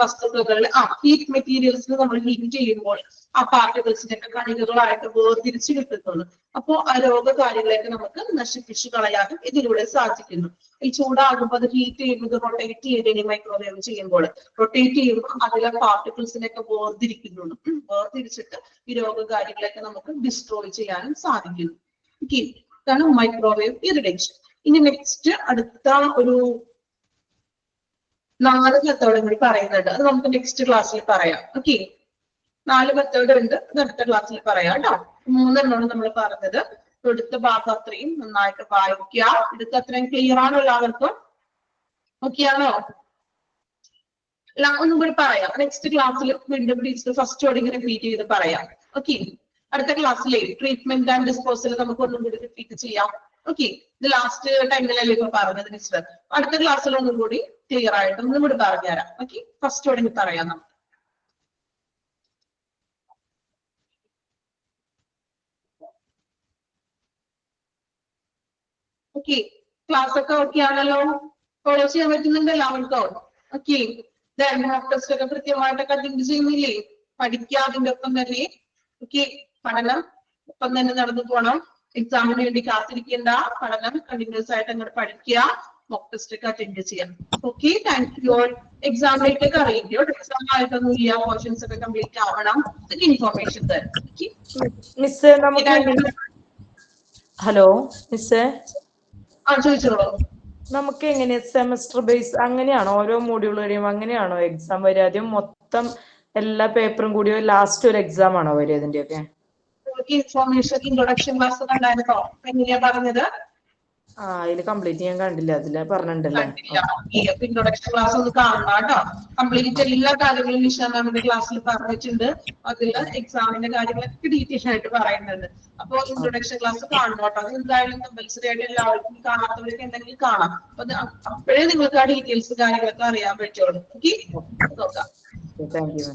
[SPEAKER 1] വസ്തുക്കളിൽ ഹീറ്റ് മെറ്റീരിയൽസ് നമ്മൾ ഹീറ്റ് ചെയ്യുമ്പോൾ ആ പാർട്ടിക്കിൾസിനൊക്കെ കണികകളായിട്ട് വേർതിരിച്ച് കിട്ടുന്നുള്ളൂ. അപ്പോ ആ രോഗകാരികളെയൊക്കെ നമുക്ക് നശിപ്പിച്ചു കളയാനും ഇതിലൂടെ സാധിക്കുന്നു. ഈ ചൂടാകുമ്പോൾ അത് ഹീറ്റ് ചെയ്യുന്നത് റൊട്ടേറ്റ് ചെയ്യണേ, മൈക്രോവേവ് ചെയ്യുമ്പോൾ റൊട്ടേറ്റ് ചെയ്യുമ്പോൾ അതിലെ പാർട്ടിക്കിൾസിനെയൊക്കെ വേർതിരിക്കുന്നുള്ളൂ. വേർതിരിച്ചിട്ട് ഈ രോഗകാരികളെയൊക്കെ നമുക്ക് ഡിസ്ട്രോയ് ചെയ്യാനും സാധിക്കുന്നു. ഓക്കെ, ഇതാണ് മൈക്രോവേവ് ഇറിഡേഷൻ. ഇനി നെക്സ്റ്റ് അടുത്ത ഒരു 4 മെത്തേഡും കൂടി പറയുന്നുണ്ട്. അത് നമുക്ക് നെക്സ്റ്റ് ക്ലാസ്സിൽ പറയാം. ഓക്കെ, 4 മെത്തേഡ് ഉണ്ട്, അത് അടുത്ത ക്ലാസ്സിൽ പറയാം കേട്ടോ. 3 എണ്ണമാണ് നമ്മൾ പറഞ്ഞത്. എടുത്ത ഭാഗം അത്രയും നന്നായിട്ട് വായിക്കുക. എടുത്ത അത്രയും ക്ലിയർ ആണോ എല്ലാവർക്കും? ഓക്കെ ആണോ? ഒന്നും കൂടി പറയാം. നെക്സ്റ്റ് ക്ലാസ്സിൽ വീണ്ടും ഫസ്റ്റ് ഓടിങ്ങനെ റിപ്പീറ്റ് ചെയ്ത് പറയാം. ഓക്കെ, അടുത്ത ക്ലാസ്സിലെ ട്രീറ്റ്മെന്റ് ആൻഡ് ഡിസ്പോസൽ നമുക്ക് ഒന്നും കൂടി റിപ്പീറ്റ് ചെയ്യാം. ഓക്കെ, ഇത് ലാസ്റ്റ് ടൈമിലല്ലേ ഇപ്പൊ പറഞ്ഞത് മിസ്റ്റർ. അടുത്ത ക്ലാസ്സിൽ ഒന്നും കൂടി ക്ലിയർ ആയിട്ട് ഒന്നും കൂടി പറഞ്ഞുതരാം. ഓക്കെ, ഫസ്റ്റ് തുടങ്ങി പറയാം നമുക്ക്. ഓക്കെ, ക്ലാസ് ഒക്കെ ഓക്കെ ആണല്ലോ? ഫോളോ ചെയ്യാൻ പറ്റുന്നുണ്ട് എല്ലാവർക്കും? ഓക്കെ, മോക്ക് ടെസ്റ്റ് ഒക്കെ കൃത്യമായിട്ടൊക്കെ അറ്റൻഡ് ചെയ്യുന്നില്ലേ? പഠിക്കുക അതിന്റെ ഒപ്പം തന്നെ. ഓക്കെ, പഠനം ഒപ്പം തന്നെ നടന്നു പോകണം. എക്സാമിന് വേണ്ടി കാത്തിരിക്കേണ്ട, പഠനം കണ്ടിന്യൂസ് ആയിട്ട് അങ്ങോട്ട് പഠിക്കുക, മോക്ക് ടെസ്റ്റ് ഒക്കെ അറ്റൻഡ് ചെയ്യാം. Okay, thank you all. എക്സാമിലേക്കൊക്കെ അറിയിക്കോ, എക്സാം ആയിട്ടൊന്നും ഇല്ല, പോർഷൻസ് ഒക്കെ കംപ്ലീറ്റ് ആവണം, ഇതൊക്കെ ഇൻഫോർമേഷൻ തരാം.
[SPEAKER 4] മിസ് നമുക്ക് ഹലോ മിസ്,
[SPEAKER 1] ചോദിച്ചോളൂ.
[SPEAKER 4] നമുക്ക് എങ്ങനെ സെമസ്റ്റർ ബേസ് അങ്ങനെയാണോ? ഓരോ മോഡ്യൂൾ കഴിയുമ്പോൾ അങ്ങനെയാണോ എക്സാം വരിക? ആദ്യം മൊത്തം എല്ലാ പേപ്പറും കൂടി ലാസ്റ്റ് ഒരു എക്സാം ആണോ വരിക ഇതിന്റെയൊക്കെ?
[SPEAKER 1] ഇൻഫോർമേഷൻ ഇൻട്രൊഡക്ഷൻ ക്ലാസ് കണ്ടായിരുന്നോ? എങ്ങനെയാ പറഞ്ഞത്?
[SPEAKER 4] അതില് കംപ്ലീറ്റ് ചെയ്യാൻ കണ്ടില്ല, അതില് പറഞ്ഞിട്ടുണ്ടല്ലോ.
[SPEAKER 1] ഇൻട്രൊഡക്ഷൻ ക്ലാസ് ഒന്ന് കാണണം കേട്ടോ. കംപ്ലീറ്റ് എല്ലാ കാര്യങ്ങളും നിഷ മാമിന്റെ ക്ലാസ്സിൽ പറഞ്ഞിട്ടുണ്ട്. അതില് എക്സാമിന്റെ കാര്യങ്ങളൊക്കെ ഡീറ്റെയിൽ ആയിട്ട് പറയുന്നുണ്ട്. അപ്പൊ ഇൻട്രൊഡക്ഷൻ ക്ലാസ് കാണണം കേട്ടോ. എന്തായാലും കമ്പൽസറി ആയിട്ട് എല്ലാവർക്കും കാണാത്തവർക്ക് എന്തെങ്കിലും കാണാം. അപ്പൊ അപ്പോഴേ നിങ്ങൾക്ക് ആ ഡീറ്റെയിൽസ് കാര്യങ്ങളൊക്കെ അറിയാൻ പറ്റുള്ളൂ. ഓക്കെ, നോക്കാം.
[SPEAKER 4] Thank you.